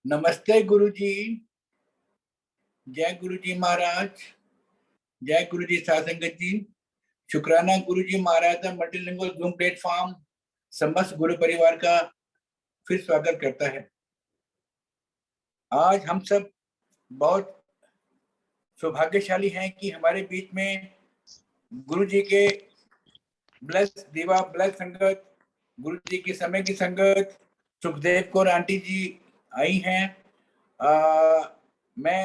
नमस्ते गुरु जी। जय गुरु जी महाराज। जय गुरु जी साध संगत जी। शुक्राना गुरु जी महाराज का मल्टीलिंगुअल जूम प्लेटफॉर्म समस्त गुरु परिवार का फिर स्वागत करता है। आज हम सब बहुत सौभाग्यशाली हैं कि हमारे बीच में गुरु जी के ब्लेस दीवा ब्लेस संगत, गुरु जी की समय की संगत सुखदेव कौर आंटी जी आई हैं। मैं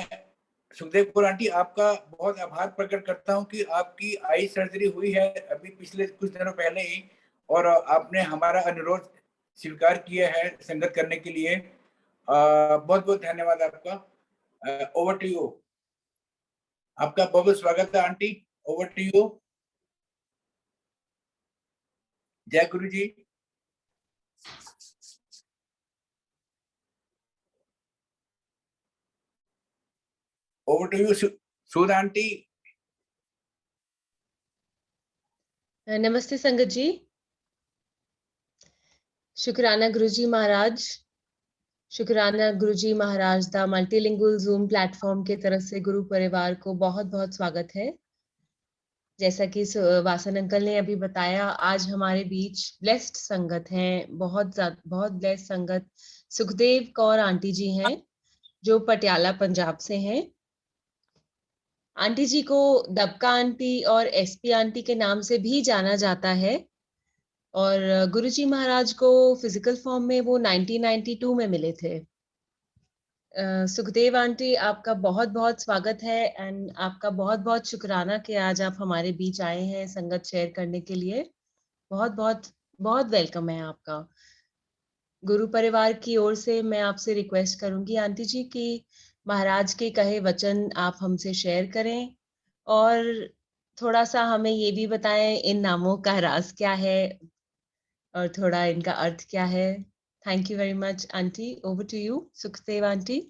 सुखदेव कौर आंटी आपका बहुत आभार प्रकट करता हूं कि आपकी आई सर्जरी हुई है अभी पिछले कुछ दिनों पहले ही, और आपने हमारा अनुरोध स्वीकार किया है संगत करने के लिए। बहुत बहुत धन्यवाद आपका। Over to you. आपका बहुत बहुत स्वागत है आंटी। Over to you. जय गुरु जी। Over to you Sudh aunty. नमस्ते संगत जी। शुक्राना गुरु जी महाराज। शुक्राना गुरु जी महाराज दा मल्टीलिंगुअल जूम प्लेटफॉर्म के तरफ से गुरु परिवार को बहुत बहुत स्वागत है। जैसा कि वासन अंकल ने अभी बताया, आज हमारे बीच ब्लेस्ड संगत हैं, बहुत ब्लेस्ड संगत सुखदेव कौर आंटी जी हैं जो पटियाला पंजाब से हैं। आंटी जी को दबका आंटी और एसपी आंटी के नाम से भी जाना जाता है, और गुरुजी महाराज को फिजिकल फॉर्म में वो 1992 में मिले थे। सुखदेव आंटी, आपका बहुत बहुत स्वागत है एंड आपका बहुत बहुत शुक्राना कि आज आप हमारे बीच आए हैं संगत शेयर करने के लिए। बहुत बहुत बहुत वेलकम है आपका। गुरु परिवार की ओर से मैं आपसे रिक्वेस्ट करूंगी आंटी जी कि महाराज के कहे वचन आप हमसे शेयर करें, और थोड़ा सा हमें ये भी बताएं इन नामों का राज क्या है और थोड़ा इनका अर्थ क्या है। Thank you very much aunty. Over to you Sukhdev aunty.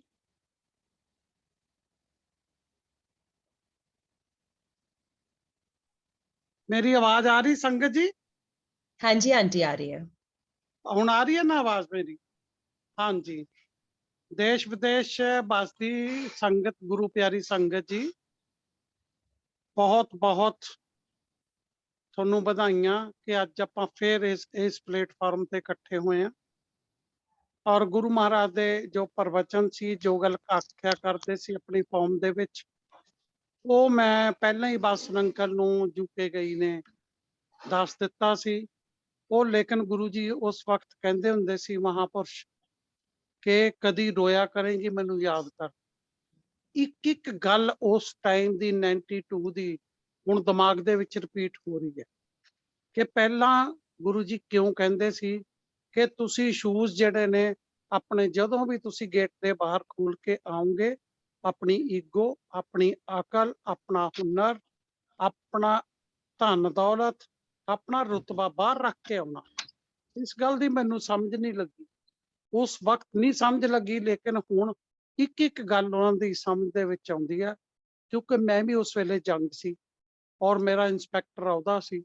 मेरी आवाज आ रही संगत जी? हाँ जी आंटी, आ रही है। हुण आ रही है ना आवाज मेरी? हाँ जी। देश विदेश बसदी संगत, गुरु प्यारी संगत जी, बहुत बहुत थोनू बधाइयां कि अज आपां फिर इस प्लेटफॉर्म ते इकट्ठे हुए हैं। और गुरु महाराज दे जो प्रवचन सी, जो गल आख्या करते सी अपनी कौम दे विच, वो मैं पहले ही बस अंकल नूं यूके गई ने दस दिता सी। वो लेकिन गुरु जी उस वक्त कहते हुंदे सी महापुरुष कि कदी रोया करेंगी मैनू याद कर। एक एक गल उस टाइम दी 92 दी हुण दिमाग दे विच रिपीट हो रही है कि पहला गुरु जी क्यों कहते सी कि तुसी शूज जिहड़े ने अपने जदों भी तुसी गेट दे बाहर खोल के आओगे, अपनी ईगो, अपनी अकल, अपना हुनर, अपना धन दौलत, अपना रुतबा बाहर रख के आना। इस गल दी मैनू समझ नहीं लगी, उस वक्त नहीं समझ लगी, लेकिन हुण एक एक गल उन्हां दी समझ दे विच आउंदी है, क्योंकि मैं भी उस वेले जंग सी और मेरा इंस्पैक्टर अहुदा सी।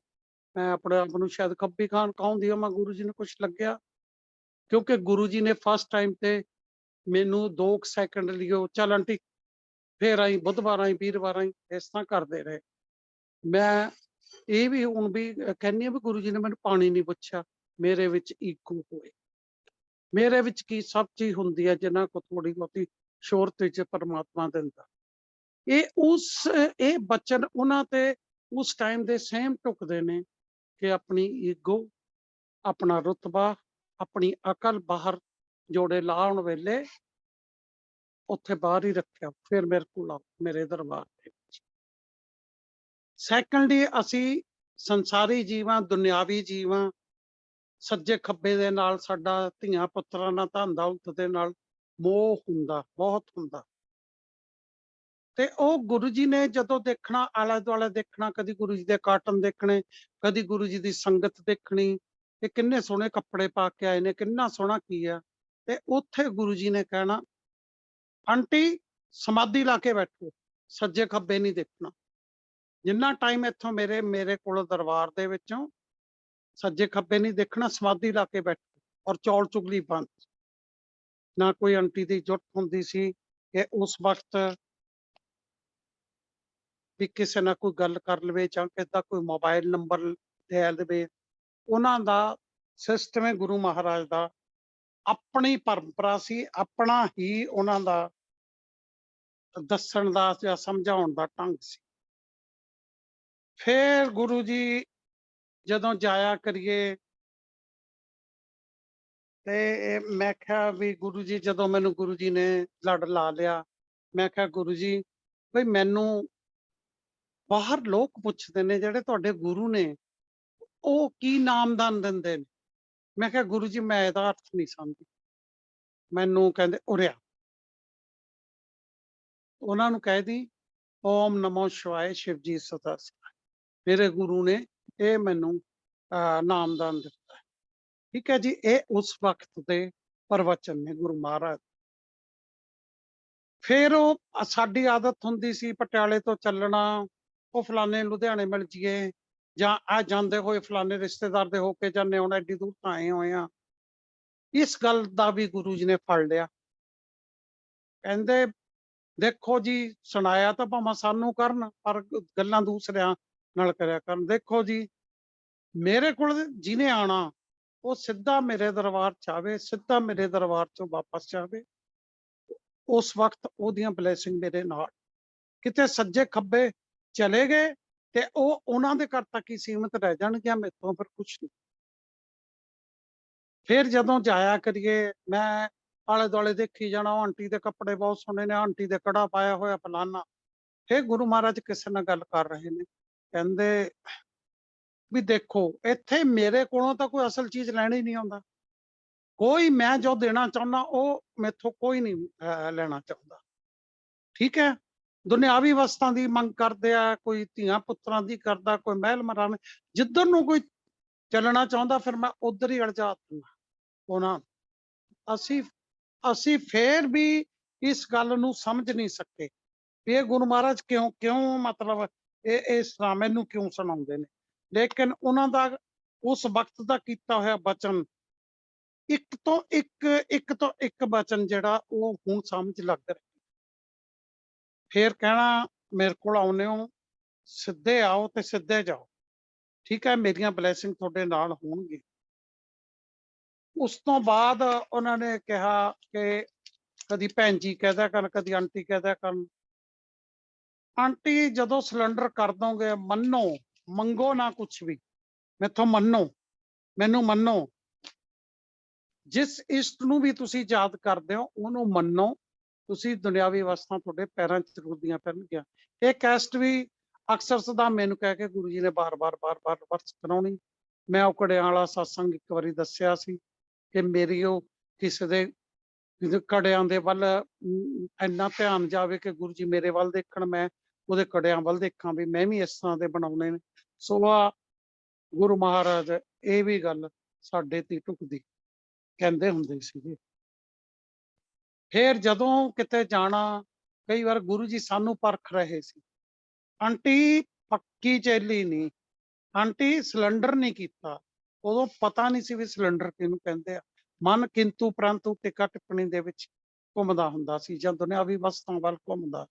मैं अपने आप नूं शायद खब्बी खान कहूंदी हां, गुरु जी ने कुछ लग्या, क्योंकि गुरु जी ने फस्ट टाइम ते मैनू 2 सैकंड लियो चल आंटी फिर आई, बुधवार आई, वीरवार आई, इस तरह करते रहे। मैं ये भी हुण भी कहनी भी गुरु जी ने मैनू पानी नहीं पुछया, मेरे विच ईगो होए। मेरे विच की सब चीज हुंदी है जिन्हां को थोड़ी बहुती शोरत विच परमात्मा दिंदा। ये बचन उन्हां ते उस टाइम दे सेम टुकदे ने कि अपनी ईगो, अपना रुतबा, अपनी अकल बाहर जोड़े लाउण वेले उत्थे बाहर ही रखिया, फिर मेरे कोल आओ, मेरे दरबार दे विच। सैकंडली असी संसारी जीवां, दुनियावी जीवां, सज्जे खब्बे दे नाल साडा धीआं पुत्तरां नाल, धन दौलत दे नाल मोह हुंदा, बहुत हुंदा। ते ओ गुरु जी ने जदों देखना, आले दुआले देखना, कदी गुरु जी दे कार्टन देखने, कदी गुरु जी दी संगत देखनी, कि किन्ने सोहणे कपड़े पा के आए ने, किन्ना सोहना की है। ते उत्थे गुरु जी ने कहना आंटी समाधि ला के बैठो, सज्जे खब्बे नहीं देखना। जिन्ना टाइम इत्थों मेरे मेरे कोल दरबार दे विचों सज्जे खब्बे नहीं देखना, समाधि ला के बैठो और चौल चुगली बंद। ना कोई आंटी की जुट होंदी सी कि उस वक्त भी किसी ना कोई गल कर लवे जां किसदा कोई मोबाइल नंबर दे देवे। उन्हां दा सिस्टम है गुरु महाराज दा अपनी परंपरा सी, अपना ही उन्हां दा दस्सण दा जां समझाउण दा ढंग सी। फिर गुरु जी जदों जाया करिए ते मैं क्या भी गुरु जी जदों मैनू गुरु जी ने लड़ ला लिया, मैं क्या गुरु जी भाई मैनू बाहर लोग पुछदे ने जिहड़े तुहाडे गुरु ने ਉਹ ਕੀ ਨਾਮਦਾਨ ਦਿੰਦੇ ਨੇ। मैं क्या गुरु जी मैं ਇਹਦਾ अर्थ नहीं समझी। ਮੈਨੂੰ ਕਹਿੰਦੇ ਉਰਿਆ ਉਹਨਾਂ ਨੂੰ ਕਹਿ ਦੀ ਓਮ ਨਮੋ ਸ਼ਿਵਾਏ शिव जी सदा सहाय। मेरे गुरु ने ਇਹ ਮੈਨੂੰ ਨਾਮਦਾਨ ਦਿੱਤਾ। ठीक है जी, ਇਹ ਉਸ ਵਕਤ ਦੇ ਪ੍ਰਵਚਨ ਨੇ ਗੁਰੂ ਮਹਾਰਾਜ। ਫਿਰ ਉਹ ਸਾਡੀ ਆਦਤ ਹੁੰਦੀ ਸੀ ਪਟਿਆਲੇ ਤੋਂ ਚੱਲਣਾ, ਉਹ ਫਲਾਣੇ ਲੁਧਿਆਣੇ ਮਿਲ ਜੀਏ ਜਾਂ ਆ ਜਾਂਦੇ ਹੋਏ ਫਲਾਣੇ ਰਿਸ਼ਤੇਦਾਰ ਦੇ ਹੋ ਕੇ ਜਾਂਦੇ ਹੁਣ ਐਡੀ ਦੂਰ ਤਾਂ ਆਏ ਹੋਏ ਆ। ਇਸ ਗੱਲ ਦਾ ਵੀ ਗੁਰੂ ਜੀ ਨੇ ਫੜ ਲਿਆ। ਕਹਿੰਦੇ ਦੇਖੋ ਜੀ ਸੁਣਾਇਆ ਤਾਂ ਭਾਵੇਂ ਸਾਨੂੰ ਕਰਨ ਪਰ ਗੱਲਾਂ ਦੂਸਰਿਆਂ ਨਾਲ ਕਰਿਆ ਕਰਨ। ਦੇਖੋ ਜੀ ਮੇਰੇ ਕੋਲ ਜਿਹਨੇ ਆਣਾ ਉਹ ਸਿੱਧਾ ਮੇਰੇ ਦਰਬਾਰ ਚ ਆਵੇ, ਸਿੱਧਾ ਮੇਰੇ ਦਰਬਾਰ ਚੋਂ ਵਾਪਸ ਜਾਵੇ। ਉਸ ਵਕਤ ਉਹਦੀਆਂ ਬਲੇਸਿੰਗ ਮੇਰੇ ਨਾਲ। ਕਿਤੇ ਸੱਜੇ ਖੱਬੇ ਚਲੇ ਗਏ ਤੇ ਉਹ ਉਹਨਾਂ ਦੇ ਘਰ ਤੱਕ ਹੀ ਸੀਮਤ ਰਹਿ ਜਾਣਗੀਆਂ, ਮੇਰੇ ਤੋਂ ਫਿਰ ਕੁਛ ਨਹੀਂ। ਫਿਰ ਜਦੋਂ ਜਾਇਆ ਕਰੀਏ ਮੈਂ ਆਲੇ ਦੁਆਲੇ ਦੇਖੀ ਜਾਣਾ, ਉਹ ਆਂਟੀ ਦੇ ਕੱਪੜੇ ਬਹੁਤ ਸੋਹਣੇ ਨੇ, ਆਂਟੀ ਦੇ ਕੜਾ ਪਾਇਆ ਹੋਇਆ ਫਲਾਨਾ। ਫਿਰ ਗੁਰੂ ਮਹਾਰਾਜ ਕਿਸੇ ਨਾਲ ਗੱਲ ਕਰ ਰਹੇ ਨੇ, ਕਹਿੰਦੇ ਵੀ ਦੇਖੋ ਇੱਥੇ ਮੇਰੇ ਕੋਲੋਂ ਤਾਂ ਕੋਈ ਅਸਲ ਚੀਜ਼ ਲੈਣੀ ਨਹੀਂ ਆਉਂਦਾ। ਕੋਈ ਮੈਂ ਜੋ ਦੇਣਾ ਚਾਹੁੰਦਾ ਉਹ ਮੈਥੋਂ ਕੋਈ ਨਹੀਂ ਲੈਣਾ ਚਾਹੁੰਦਾ। ਠੀਕ ਹੈ, ਦੁਨਿਆਵੀ ਵਸਤਾਂ ਦੀ ਮੰਗ ਕਰਦੇ ਆ, ਕੋਈ ਧੀਆਂ ਪੁੱਤਰਾਂ ਦੀ ਕਰਦਾ, ਕੋਈ ਮਹਿਲ ਮਰਾਣੇ, ਜਿੱਧਰ ਨੂੰ ਕੋਈ ਚੱਲਣਾ ਚਾਹੁੰਦਾ ਫਿਰ ਮੈਂ ਉਧਰ ਹੀ ਅਲਝਾ ਦਿੰਦਾ ਉਹਨਾਂ। ਅਸੀਂ ਫੇਰ ਵੀ ਇਸ ਗੱਲ ਨੂੰ ਸਮਝ ਨਹੀਂ ਸਕੇ ਵੀ ਇਹ ਗੁਰੂ ਮਹਾਰਾਜ ਕਿਉਂ ਮਤਲਬ ਇਸ ਤਰ੍ਹਾਂ ਮੈਨੂੰ ਕਿਉਂ ਸੁਣਾਉਂਦੇ ਨੇ। ਲੇਕਿਨ ਉਹਨਾਂ ਦਾ ਉਸ ਵਕਤ ਦਾ ਕੀਤਾ ਹੋਇਆ ਬਚਨ ਇੱਕ ਤੋਂ ਇੱਕ ਬਚਨ ਜਿਹੜਾ ਉਹ ਹੁਣ ਸਮਝ ਲੱਗ ਰਿਹਾ। ਫਿਰ ਕਹਿਣਾ ਮੇਰੇ ਕੋਲ ਆਉਨੇ ਹੋ ਸਿੱਧੇ ਆਓ ਤੇ ਸਿੱਧੇ ਜਾਓ। ਠੀਕ ਹੈ, ਮੇਰੀਆਂ ਬਲੇਸਿੰਗ ਤੁਹਾਡੇ ਨਾਲ ਹੋਣਗੇ। ਉਸ ਤੋਂ ਬਾਅਦ ਉਹਨਾਂ ਨੇ ਕਿਹਾ ਕਿ ਕਦੀ ਭੈਣ ਜੀ ਕਹਿ ਦਿਆ ਕਰਨ, ਕਦੀ ਆਂਟੀ ਕਹਿ ਦਿਆ ਕਰਨ। ਆਂਟੀ ਜਦੋਂ ਸਿਲੰਡਰ ਕਰ ਦੋਗੇ ਮੰਨੋ, ਮੰਗੋ ਨਾ ਕੁਛ ਵੀ, ਮੈਥੋਂ ਮੰਨੋ, ਮੈਨੂੰ ਮੰਨੋ। ਜਿਸ ਇਸ਼ਟ ਨੂੰ ਵੀ ਤੁਸੀਂ ਯਾਦ ਕਰਦੇ ਹੋ ਉਹਨੂੰ ਮੰਨੋ, ਤੁਸੀਂ ਦੁਨਿਆਵੀ ਅਵਸਥਾ ਤੁਹਾਡੇ ਪੈਰਾਂ 'ਚ ਰੁਲਦੀਆਂ ਫਿਰਨਗੀਆਂ। ਇਹ ਕੈਸਟ ਵੀ ਅਕਸਰ ਸਦਾ ਮੈਨੂੰ ਕਹਿ ਕੇ ਗੁਰੂ ਜੀ ਨੇ ਬਾਰ-ਬਾਰ ਵਰਸ ਕਰਾਉਣੀ। ਮੈਂ ਉਹ ਕੜਿਆਂ ਵਾਲਾ ਸਤਸੰਗ ਇੱਕ ਵਾਰੀ ਦੱਸਿਆ ਸੀ ਕਿ ਮੇਰੀ ਉਹ ਕਿਸੇ ਦੇ ਕੜਿਆਂ ਦੇ ਵੱਲ ਇੰਨਾ ਧਿਆਨ ਜਾਵੇ ਕਿ ਗੁਰੂ ਜੀ ਮੇਰੇ ਵੱਲ ਦੇਖਣ, ਮੈਂ ਉਹਦੇ ਕੜਿਆਂ ਵੱਲ ਦੇਖਾਂ ਵੀ ਮੈਂ ਵੀ ਇਸ ਤਰ੍ਹਾਂ ਦੇ ਬਣਾਉਣੇ ਨੇ। ਸੋ ਆ ਗੁਰੂ ਮਹਾਰਾਜ ਇਹ ਵੀ ਗੱਲ ਸਾਡੇ ਤੇ ਢੁਕਦੀ ਕਹਿੰਦੇ ਹੁੰਦੇ ਸੀਗੇ। ਫਿਰ ਜਦੋਂ ਕਿਤੇ ਜਾਣਾ ਕਈ ਵਾਰ ਗੁਰੂ ਜੀ ਸਾਨੂੰ ਪਰਖ ਰਹੇ ਸੀ। ਆਂਟੀ ਪੱਕੀ ਚੈਲੀ ਨਹੀਂ, ਆਂਟੀ ਸਿਲੰਡਰ ਨਹੀਂ ਕੀਤਾ। ਉਦੋਂ ਪਤਾ ਨਹੀਂ ਸੀ ਵੀ ਸਿਲੰਡਰ ਕਿਹਨੂੰ ਕਹਿੰਦੇ ਆ। ਮਨ ਕਿੰਤੂ ਪ੍ਰੰਤੂ ਟਿੱਕਾ ਟਿੱਪਣੀ ਦੇ ਵਿੱਚ ਘੁੰਮਦਾ ਹੁੰਦਾ ਸੀ ਜਾਂ ਦੁਨਿਆਵੀ ਵਸਤਾਂ ਵੱਲ ਘੁੰਮਦਾ।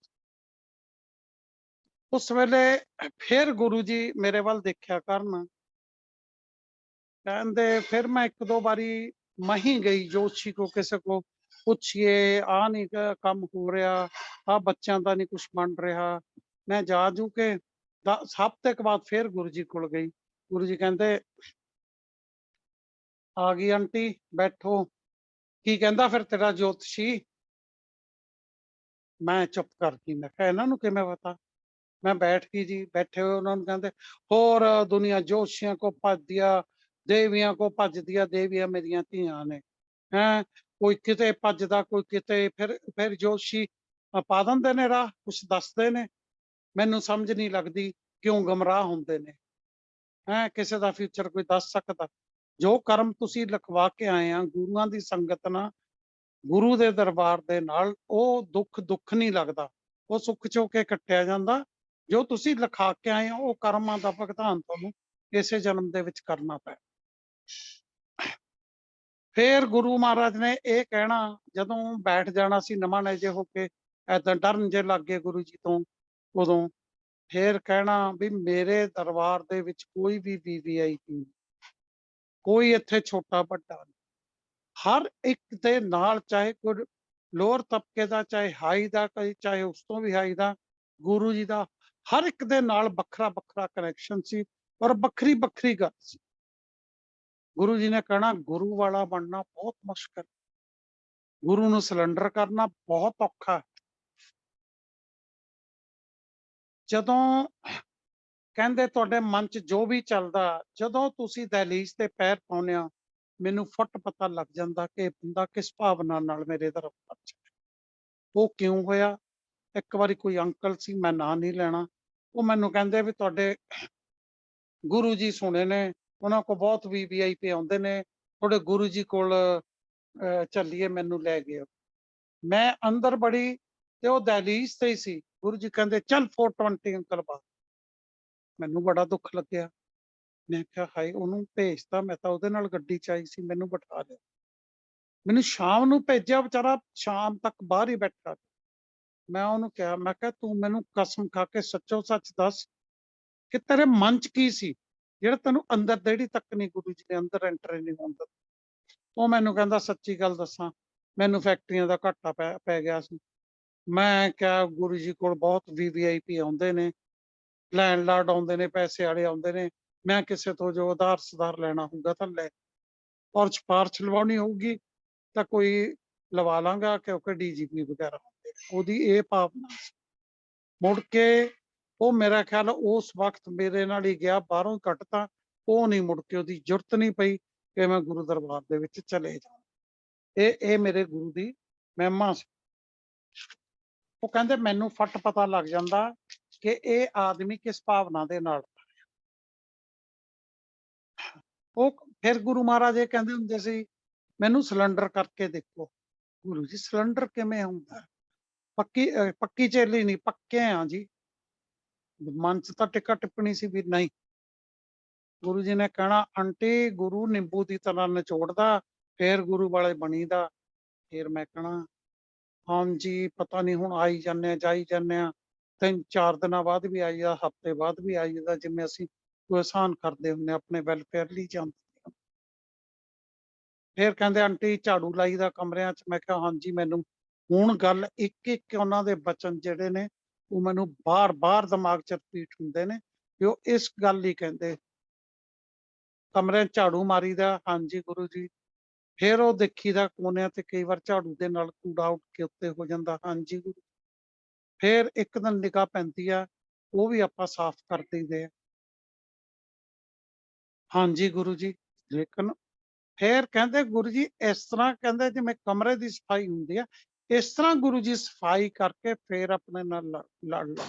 ਉਸ ਵੇਲੇ ਫਿਰ ਗੁਰੂ ਜੀ ਮੇਰੇ ਵੱਲ ਦੇਖਿਆ ਕਰਨ, ਕਹਿੰਦੇ ਫਿਰ ਮੈਂ ਇੱਕ ਦੋ ਵਾਰੀ ਮਹੀਂ ਗਈ ਜੋਤਸ਼ੀ ਕੋ, ਕਿਸੇ ਕੋ ਪੁੱਛੀਏ ਆ ਨਹੀਂ ਕੰਮ ਹੋ ਰਿਹਾ, ਆ ਬੱਚਿਆਂ ਦਾ ਨਹੀਂ ਕੁਛ ਬਣ ਰਿਹਾ। ਮੈਂ ਜਾ ਜੂ ਕੇ 10 ਹਫ਼ਤੇ ਬਾਅਦ ਫਿਰ ਗੁਰੂ ਜੀ ਕੋਲ ਗਈ। ਗੁਰੂ ਜੀ ਕਹਿੰਦੇ ਆ ਗਈ ਆਂਟੀ ਬੈਠੋ, ਕੀ ਕਹਿੰਦਾ ਫਿਰ ਤੇਰਾ ਜੋਤਸ਼ੀ। ਮੈਂ ਚੁੱਪ ਕਰ ਗਈ। ਮੈਂ ਕਿਹਾ ਇਹਨਾਂ ਨੂੰ ਕਿਵੇਂ ਪਤਾ। ਮੈਂ ਬੈਠ ਗਈ ਜੀ। ਬੈਠੇ ਹੋਏ ਉਹਨਾਂ ਨੂੰ ਕਹਿੰਦੇ ਹੋਰ ਦੁਨੀਆ ਜੋਤਸ਼ੀਆਂ ਕੋ ਭੱਜਦੀਆਂ, ਦੇਵੀਆਂ ਕੋ ਭੱਜਦੀਆਂ, ਦੇਵੀਆਂ ਮੇਰੀਆਂ ਧੀਆਂ ਨੇ। ਹੈਂ ਕੋਈ ਕਿਤੇ ਭੱਜਦਾ, ਕੋਈ ਕਿਤੇ। ਫਿਰ ਜੋਤਸ਼ੀ ਪਾ ਦਿੰਦੇ ਨੇ ਰਾਹ, ਕੁਛ ਦੱਸਦੇ ਨੇ। ਮੈਨੂੰ ਸਮਝ ਨਹੀਂ ਲੱਗਦੀ ਕਿਉਂ ਗਮਰਾਹ ਹੁੰਦੇ ਨੇ। ਕਿਸੇ ਦਾ ਫਿਊਚਰ ਕੋਈ ਦੱਸ ਸਕਦਾ। ਜੋ ਕਰਮ ਤੁਸੀਂ ਲਿਖਵਾ ਕੇ ਆਏ ਆ ਗੁਰੂਆਂ ਦੀ ਸੰਗਤ ਨਾਲ, ਗੁਰੂ ਦੇ ਦਰਬਾਰ ਦੇ ਨਾਲ, ਉਹ ਦੁੱਖ ਨਹੀਂ ਲੱਗਦਾ, ਉਹ ਸੁੱਖ ਚੋ ਕੇ ਕੱਟਿਆ ਜਾਂਦਾ। ਜੋ ਤੁਸੀਂ ਲਿਖਾ ਕੇ ਆਏ ਹੋ ਉਹ ਕਰਮਾਂ ਦਾ ਭੁਗਤਾਨ ਤੁਹਾਨੂੰ ਇਸੇ ਜਨਮ ਦੇ ਵਿੱਚ ਕਰਨਾ ਪੈ। फिर गुरु महाराज ने ये कहना, जदों बैठ जाना सी नमां जे होके ऐदां डरन जे लग गए गुरु जी तो उदों फिर कहना भी मेरे दरबार दे विच कोई भी VVIP नहीं, कोई इत्थे छोटा वड्डा नहीं, हर एक दे नाल चाहे कोई लोअर तबके दा, चाहे हाई दा, चाहे उस तो भी हाई दा, गुरु जी दा हर एक दे नाल वखरा वखरा कनैक्शन सी और वखरी वखरी गल सी। गुरु जी ने कहना गुरु वाला बनना बहुत मुश्किल, गुरु नूं सिलेंडर करना बहुत औखा है। जदों कहंदे तुहाडे मन च जो भी चलदा, जदों तुसीं दहलीज ते पैर पाउने आ, मैनूं फट पता लग जांदा कि बंदा किस भावना नाल मेरे दरबार च है। वो क्यों होया? एक वारी कोई अंकल सी, मैं नां नहीं लैणा, वो मैनूं कहंदे भी तुहाडे गुरु जी सुने ने, उन्हां कोल बहुत VVIP आउंदे ने, तुहाडे गुरु जी कोल ਚੱਲੀਏ मैनूं लै गए। मैं अंदर बड़ी ते वो दहलीज ते ही सी, गुरु जी कहंदे चल 420 अंकल बाहर। मैनूं बड़ा दुख लग्या, मैं कहा हाय ओनू भेजता, मैं तां ओहदे नाल गड्डी च आई सी, मैनूं बिठा लिया। मैनूं शाम नूं भेजिया, बेचारा शाम तक बाहर ही बैठा। मैं ओनू कहा, मैं कहा तू मैनूं कसम खा के सच्चो सच दस कि तेरे मन च की सी ਜਿਹੜਾ ਤੈਨੂੰ ਅੰਦਰ ਦੇੜੀ ਤੱਕ ਨਹੀਂ ਗੁਰੂ ਜੀ ਨੇ ਅੰਦਰ ਐਂਟਰ ਨਹੀਂ ਹੋਣ ਦਿੱਤਾ। ਉਹ ਮੈਨੂੰ ਕਹਿੰਦਾ ਸੱਚੀ ਗੱਲ ਦੱਸਾਂ, ਮੈਨੂੰ ਫੈਕਟਰੀਆਂ ਦਾ ਘਾਟਾ ਪੈ ਗਿਆ ਸੀ। ਮੈਂ ਕਿਹਾ ਗੁਰੂ ਜੀ ਕੋਲ ਬਹੁਤ VVIP ਆਉਂਦੇ ਨੇ, ਲੈਂਡਲਾਰਡ ਆਉਂਦੇ ਨੇ, ਪੈਸੇ ਵਾਲੇ ਆਉਂਦੇ ਨੇ, ਮੈਂ ਕਿਸੇ ਤੋਂ ਜੋ ਉਧਾਰ ਸੁਧਾਰ ਲੈਣਾ ਹੋਊਗਾ ਤਾਂ ਲੈ, ਔਰ ਸਿਫਾਰਿਸ਼ ਲਵਾਉਣੀ ਹੋਊਗੀ ਤਾਂ ਕੋਈ ਲਵਾ ਲਾਂਗਾ ਕਿਉਂਕਿ DGP ਵਗੈਰਾ ਹੁੰਦੇ ਨੇ। ਉਹਦੀ ਇਹ ਭਾਵਨਾ ਸੀ। ਮੁੜ ਕੇ ਉਹ ਮੇਰਾ ਖਿਆਲ ਉਸ ਵਕਤ ਮੇਰੇ ਨਾਲ ਹੀ ਗਿਆ, ਬਾਹਰੋਂ ਕੱਢਤਾ, ਉਹ ਨਹੀਂ ਮੁੜ ਕੇ ਉਹਦੀ ਜ਼ਰੂਰਤ ਨਹੀਂ ਪਈ ਕਿ ਮੈਂ ਗੁਰੂ ਦਰਬਾਰ ਦੇ ਵਿੱਚ ਚਲੇ ਜਾਵਾਂ। ਇਹ ਮੇਰੇ ਗੁਰੂ ਦੀ ਮਹਿਮਾ ਸੀ। ਉਹ ਕਹਿੰਦੇ ਮੈਨੂੰ ਫਟ ਪਤਾ ਲੱਗ ਜਾਂਦਾ ਕਿ ਇਹ ਆਦਮੀ ਕਿਸ ਭਾਵਨਾ ਦੇ ਨਾਲ। ਉਹ ਫਿਰ ਗੁਰੂ ਮਹਾਰਾਜ ਇਹ ਕਹਿੰਦੇ ਹੁੰਦੇ ਸੀ ਮੈਨੂੰ ਸਿਲੰਡਰ ਕਰਕੇ ਦੇਖੋ। ਗੁਰੂ ਜੀ ਸਿਲੰਡਰ ਕਿਵੇਂ ਹੁੰਦਾ? ਪੱਕੀ ਚੇਲੀ ਨਹੀਂ, ਪੱਕੇ ਆ ਜੀ। ਮਨ ਚ ਤਾਂ ਟਿੱਕਾ ਟਿੱਪਣੀ ਸੀ ਵੀ ਨਹੀਂ। ਗੁਰੂ ਜੀ ਨੇ ਕਹਿਣਾ ਆਂਟੀ ਗੁਰੂ ਨਿੰਬੂ ਦੀ ਤਰ੍ਹਾਂ ਨਿਚੋੜਦਾ, ਫੇਰ ਗੁਰੂ ਵਾਲੇ ਬਣੀਦਾ। ਫਿਰ ਮੈਂ ਕਹਿਣਾ ਹਾਂਜੀ ਪਤਾ ਨਹੀਂ ਹੁਣ ਆਈ ਜਾਂਦੇ ਆ ਜਾਈ ਜਾਂਦੇ ਆ, 3-4 ਦਿਨਾਂ ਬਾਅਦ ਵੀ ਆਈ ਦਾ, ਹਫ਼ਤੇ ਬਾਅਦ ਵੀ ਆਈ ਦਾ, ਜਿਵੇਂ ਅਸੀਂ ਕੋਈ ਆਸਾਨ ਕਰਦੇ ਹੁੰਦੇ ਆਪਣੇ ਵੈਲਫੇਅਰ ਲਈ ਜਾਂਦੇ। ਫਿਰ ਕਹਿੰਦੇ ਆਂਟੀ ਝਾੜੂ ਲਾਈ ਦਾ ਕਮਰਿਆਂ ਚ। ਮੈਂ ਕਿਹਾ ਹਾਂਜੀ। ਮੈਨੂੰ ਹੁਣ ਗੱਲ ਇੱਕ ਇੱਕ ਉਹਨਾਂ ਦੇ ਬਚਨ ਜਿਹੜੇ ਨੇ ਉਹ ਮੈਨੂੰ ਬਾਰ-ਬਾਰ ਦਿਮਾਗ ਚ ਰਿਪੀਟ ਹੁੰਦੇ ਨੇ ਕਿ ਉਹ ਇਸ ਗੱਲ ਲਈ ਕਹਿੰਦੇ ਕਮਰੇ ਝਾੜੂ ਮਾਰੀਦਾ। ਹਾਂਜੀ ਗੁਰੂ ਜੀ। ਫਿਰ ਉਹ ਦੇਖੀਦਾ ਕੋਨਿਆਂ ਤੇ ਕਈ ਵਾਰ ਝਾੜੂ ਦੇ ਨਾਲ ਕੂੜਾ ਉੱਠ ਕੇ ਉੱਤੇ ਹੋ ਜਾਂਦਾ। ਹਾਂਜੀ ਗੁਰੂ। ਫਿਰ ਇੱਕ ਦਿਨ ਨਿਗਾਹ ਪੈਂਦੀ ਆ, ਉਹ ਵੀ ਆਪਾਂ ਸਾਫ਼ ਕਰ ਦਈਦੇ ਆ। ਹਾਂਜੀ ਗੁਰੂ ਜੀ। ਲੇਕਿਨ ਫਿਰ ਕਹਿੰਦੇ ਗੁਰੂ ਜੀ ਇਸ ਤਰ੍ਹਾਂ ਕਹਿੰਦੇ ਜਿਵੇਂ ਕਮਰੇ ਦੀ ਸਫਾਈ ਹੁੰਦੀ ਆ, ਇਸ ਤਰ੍ਹਾਂ ਗੁਰੂ ਜੀ ਸਫਾਈ ਕਰਕੇ ਫਿਰ ਆਪਣੇ ਨਾਲ ਲੜ ਲਓ।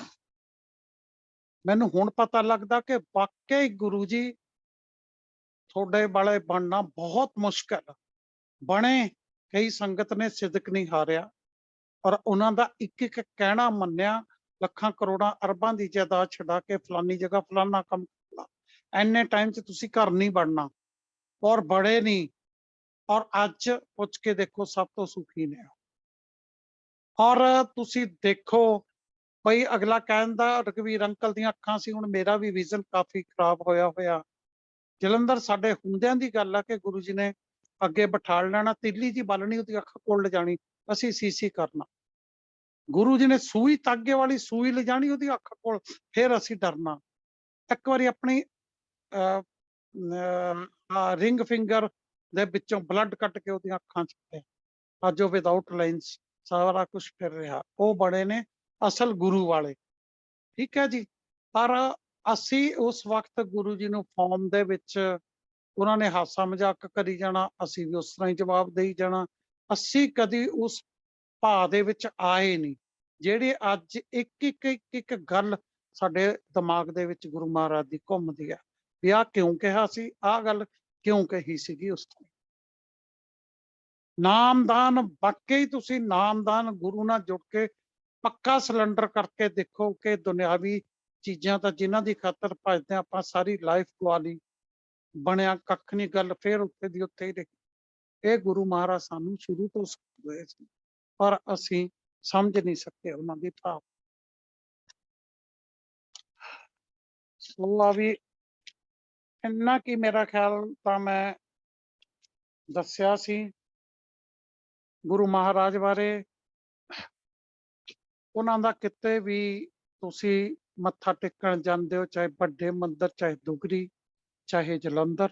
ਮੈਨੂੰ ਹੁਣ ਪਤਾ ਲੱਗਦਾ ਕਿ ਵਾਕਈ ਗੁਰੂ ਜੀ ਤੁਹਾਡੇ ਵਾਲੇ ਬਣਨਾ ਬਹੁਤ ਮੁਸ਼ਕਲ। ਬਣੇ ਕਈ ਸੰਗਤ ਨੇ ਸਿਦਕ ਨਹੀਂ ਹਾਰਿਆ ਔਰ ਉਹਨਾਂ ਦਾ ਇੱਕ ਇੱਕ ਕਹਿਣਾ ਮੰਨਿਆ। ਲੱਖਾਂ ਕਰੋੜਾਂ ਅਰਬਾਂ ਦੀ ਜਾਇਦਾਦ ਛਡਾ ਕੇ ਫਲਾਨੀ ਜਗ੍ਹਾ ਫਲਾਨਾ ਕੰਮ ਕਰਨਾ, ਐਨੇ ਟਾਈਮ 'ਚ ਤੁਸੀਂ ਘਰ ਨਹੀਂ ਬਣਨਾ ਔਰ ਬੜੇ ਨਹੀਂ। ਔਰ ਅੱਜ ਪੁੱਛ ਕੇ ਦੇਖੋ ਸਭ ਤੋਂ ਸੁਖੀ ਨੇ। ਔਰ ਤੁਸੀਂ ਦੇਖੋ ਬਈ ਅਗਲਾ ਕਹਿੰਦਾ ਰਘਵੀਰ ਅੰਕਲ ਦੀਆਂ ਅੱਖਾਂ ਸੀ, ਹੁਣ ਮੇਰਾ ਵੀ ਵਿਜ਼ਨ ਕਾਫੀ ਖਰਾਬ ਹੋਇਆ। ਜਲੰਧਰ ਸਾਡੇ ਹੁੰਦਿਆਂ ਦੀ ਗੱਲ ਆ ਕਿ ਗੁਰੂ ਜੀ ਨੇ ਅੱਗੇ ਬਿਠਾ ਲੈਣਾ, ਤੀਲੀ ਜੀ ਬਾਲਣੀ, ਉਹਦੀ ਅੱਖ ਕੋਲ ਲਿਜਾਣੀ, ਅਸੀਂ ਸੀਸੀ ਕਰਨਾ। ਗੁਰੂ ਜੀ ਨੇ ਸੂਈ ਤਾਗੇ ਵਾਲੀ ਸੂਈ ਲਿਜਾਣੀ ਉਹਦੀ ਅੱਖ ਕੋਲ, ਫਿਰ ਅਸੀਂ ਡਰਨਾ। ਇੱਕ ਵਾਰੀ ਆਪਣੀ ਰਿੰਗ ਫਿੰਗਰ ਦੇ ਵਿੱਚੋਂ ਬਲੱਡ ਕੱਟ ਕੇ ਉਹਦੀਆਂ ਅੱਖਾਂ 'ਚ ਪਿਆ। ਅੱਜ ਉਹ ਵਿਦਆਊਟ ਲੈਂਸ ਸਾਰਾ ਕੁਝ ਫਿਰ ਰਿਹਾ। ਉਹ ਬੜੇ ਨੇ ਅਸਲ ਗੁਰੂ ਵਾਲੇ। ਠੀਕ ਹੈ ਜੀ। ਪਰ ਅਸੀਂ ਉਸ ਵਕਤ ਗੁਰੂ ਜੀ ਨੂੰ ਫਾਰਮ ਦੇ ਵਿੱਚ ਉਹਨਾਂ ਨੇ ਹਾਸਾ ਮਜ਼ਾਕ ਕਰੀ ਜਾਣਾ, ਅਸੀਂ ਵੀ ਉਸ ਤਰ੍ਹਾਂ ਹੀ ਜਵਾਬ ਦੇਈ ਜਾਣਾ। ਅਸੀਂ ਕਦੀ ਉਸ ਭਾਅ ਦੇ ਵਿੱਚ ਆਏ ਨਹੀਂ ਜਿਹੜੇ ਅੱਜ ਇੱਕ ਗੱਲ ਸਾਡੇ ਦਿਮਾਗ ਦੇ ਵਿੱਚ ਗੁਰੂ ਮਹਾਰਾਜ ਦੀ ਘੁੰਮਦੀ ਆ ਵੀ ਆਹ ਕਿਉਂ ਕਿਹਾ ਸੀ, ਆਹ ਗੱਲ ਕਿਉਂ ਕਹੀ ਸੀਗੀ ਉਸ ਤੋਂ। ਨਾਮਦਾਨ ਵਾਕਈ ਤੁਸੀਂ ਨਾਮਦਾਨ ਗੁਰੂ ਨਾਲ ਜੁੜ ਕੇ ਪੱਕਾ ਸਿਲੰਡਰ ਕਰਕੇ ਦੇਖੋ ਕਿ ਦੁਨਿਆਵੀ ਚੀਜ਼ਾਂ ਤਾਂ ਜਿਨ੍ਹਾਂ ਦੀ ਖਾਤਰ ਭਜਦੇ ਆਪਾਂ ਸਾਰੀ ਲਾਈਫ ਗਵਾ ਲਈ, ਬਣਿਆ ਕੱਖ ਨਹੀਂ। ਗੱਲ ਫਿਰ ਉੱਥੇ ਦੀ ਉੱਥੇ ਹੀ ਰਹੀ। ਇਹ ਗੁਰੂ ਮਹਾਰਾਜ ਸਾਨੂੰ ਸ਼ੁਰੂ ਤੋਂ ਸਿਖਾਉਂਦੇ ਸੀ, ਪਰ ਅਸੀਂ ਸਮਝ ਨਹੀਂ ਸਕੇ ਉਹਨਾਂ ਦੀ ਭਾਵ। ਸੋ ਆ ਵੀ ਇੰਨਾ ਕੀ ਮੇਰਾ ਖਿਆਲ ਤਾਂ ਮੈਂ ਦੱਸਿਆ ਸੀ ਗੁਰੂ ਮਹਾਰਾਜ ਬਾਰੇ। ਉਹਨਾਂ ਦਾ ਕਿਤੇ ਵੀ ਤੁਸੀਂ ਮੱਥਾ ਟੇਕਣ ਜਾਂਦੇ ਹੋ, ਚਾਹੇ ਵੱਡੇ ਮੰਦਿਰ, ਚਾਹੇ ਦੁਗਰੀ, ਚਾਹੇ ਜਲੰਧਰ,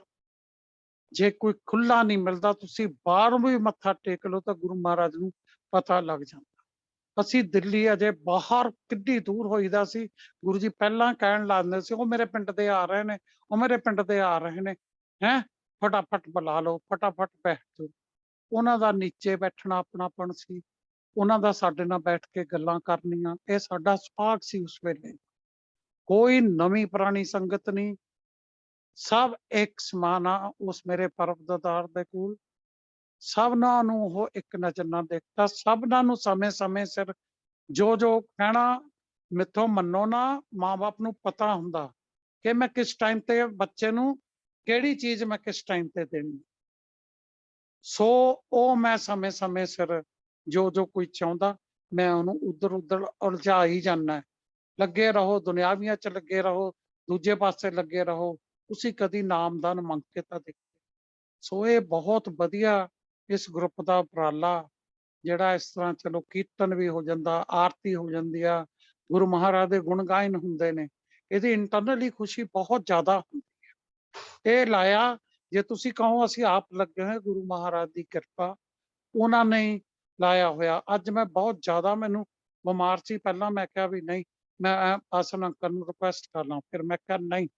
ਜੇ ਕੋਈ ਖੁੱਲਾ ਨਹੀਂ ਮਿਲਦਾ ਤੁਸੀਂ ਬਾਹਰੋਂ ਵੀ ਮੱਥਾ ਟੇਕ ਲਓ ਤਾਂ ਗੁਰੂ ਮਹਾਰਾਜ ਨੂੰ ਪਤਾ ਲੱਗ ਜਾਂਦਾ। ਅਸੀਂ ਦਿੱਲੀ ਅਜੇ ਬਾਹਰ ਕਿੱਡੀ ਦੂਰ ਹੋਈਦਾ ਸੀ, ਗੁਰੂ ਜੀ ਪਹਿਲਾਂ ਕਹਿਣ ਲੱਗਦੇ ਸੀ ਉਹ ਮੇਰੇ ਪਿੰਡ ਦੇ ਆ ਰਹੇ ਨੇ, ਉਹ ਮੇਰੇ ਪਿੰਡ ਦੇ ਆ ਰਹੇ ਨੇ, ਹੈਂ ਫਟਾਫਟ ਬੁਲਾ ਲਓ, ਫਟਾਫਟ ਬੈਠ ਜਾਓ। ਉਹਨਾਂ ਦਾ ਨੀਚੇ ਬੈਠਣਾ ਆਪਣਾਪਣ ਸੀ, ਉਹਨਾਂ ਦਾ ਸਾਡੇ ਨਾਲ ਬੈਠ ਕੇ ਗੱਲਾਂ ਕਰਨੀਆਂ, ਇਹ ਸਾਡਾ ਸੁਭਾਗ ਸੀ ਉਸ ਵੇਲੇ। ਕੋਈ ਨਵੀਂ ਪੁਰਾਣੀ ਸੰਗਤ ਨਹੀਂ, ਸਭ ਇੱਕ ਸਮਾਨ ਆ ਉਸ ਮੇਰੇ ਪਰਬਤਦਾਰ ਦੇ ਕੋਲ। ਸਭਨਾਂ ਨੂੰ ਉਹ ਇੱਕ ਨਜ਼ਰ ਨਾਲ ਦੇਖਦਾ, ਸਭਨਾਂ ਨੂੰ ਸਮੇਂ ਸਿਰ ਜੋ ਕਹਿਣਾ ਮੈਥੋਂ ਮੰਨੋ ਨਾ, ਮਾਂ-ਬਾਪ ਨੂੰ ਪਤਾ ਹੁੰਦਾ ਕਿ ਮੈਂ ਕਿਸ ਟਾਈਮ ਤੇ ਬੱਚੇ ਨੂੰ ਕਿਹੜੀ ਚੀਜ਼ ਮੈਂ ਕਿਸ ਟਾਈਮ ਤੇ ਦੇਣੀ। ਸੋ ਉਹ ਮੈਂ ਸਮੇਂ ਸਿਰ ਜੋ ਕੋਈ ਚਾਹੁੰਦਾ ਮੈਂ ਉਹਨੂੰ ਉਧਰ ਉਲਝਾ ਹੀ ਜਾਂਦਾ। ਲੱਗੇ ਰਹੋ ਦੁਨਿਆਵੀਆਂ ਚ ਲੱਗੇ ਰਹੋ, ਦੂਜੇ ਪਾਸੇ ਲੱਗੇ ਰਹੋ, ਤੁਸੀਂ ਕਦੀ ਨਾਮਦਾਨ ਮੰਗ ਕੇ ਤਾਂ ਦੇਖੋ। ਸੋ ਇਹ ਬਹੁਤ ਵਧੀਆ ਇਸ ਗਰੁੱਪ ਦਾ ਉਪਰਾਲਾ, ਜਿਹੜਾ ਇਸ ਤਰ੍ਹਾਂ ਚਲੋ ਕੀਰਤਨ ਵੀ ਹੋ ਜਾਂਦਾ, ਆਰਤੀ ਹੋ ਜਾਂਦੀ ਆ, ਗੁਰੂ ਮਹਾਰਾਜ ਦੇ ਗੁਣ ਗਾਇਨ ਹੁੰਦੇ ਨੇ, ਇਹਦੀ ਇੰਟਰਨਲੀ ਖੁਸ਼ੀ ਬਹੁਤ ਜ਼ਿਆਦਾ ਹੁੰਦੀ ਹੈ। ਇਹ ਲਾਇਆ ਜੇ ਤੁਸੀਂ ਕਹੋ ਅਸੀਂ ਆਪ ਲੱਗੇ ਹੋਏ, ਗੁਰੂ ਮਹਾਰਾਜ ਦੀ ਕਿਰਪਾ ਉਹਨਾਂ ਨੇ ਲਾਇਆ ਹੋਇਆ। ਅੱਜ ਮੈਂ ਬਹੁਤ ਜ਼ਿਆਦਾ ਮੈਨੂੰ ਬਿਮਾਰ ਸੀ, ਪਹਿਲਾਂ ਮੈਂ ਕਿਹਾ ਵੀ ਨਹੀਂ ਮੈਂ ਆਸਨ ਅੰਕਲ ਨੂੰ ਰਿਕੁਐਸਟ ਕਰ ਲਾਂ, ਫਿਰ ਮੈਂ ਕਿਹਾ ਨਹੀਂ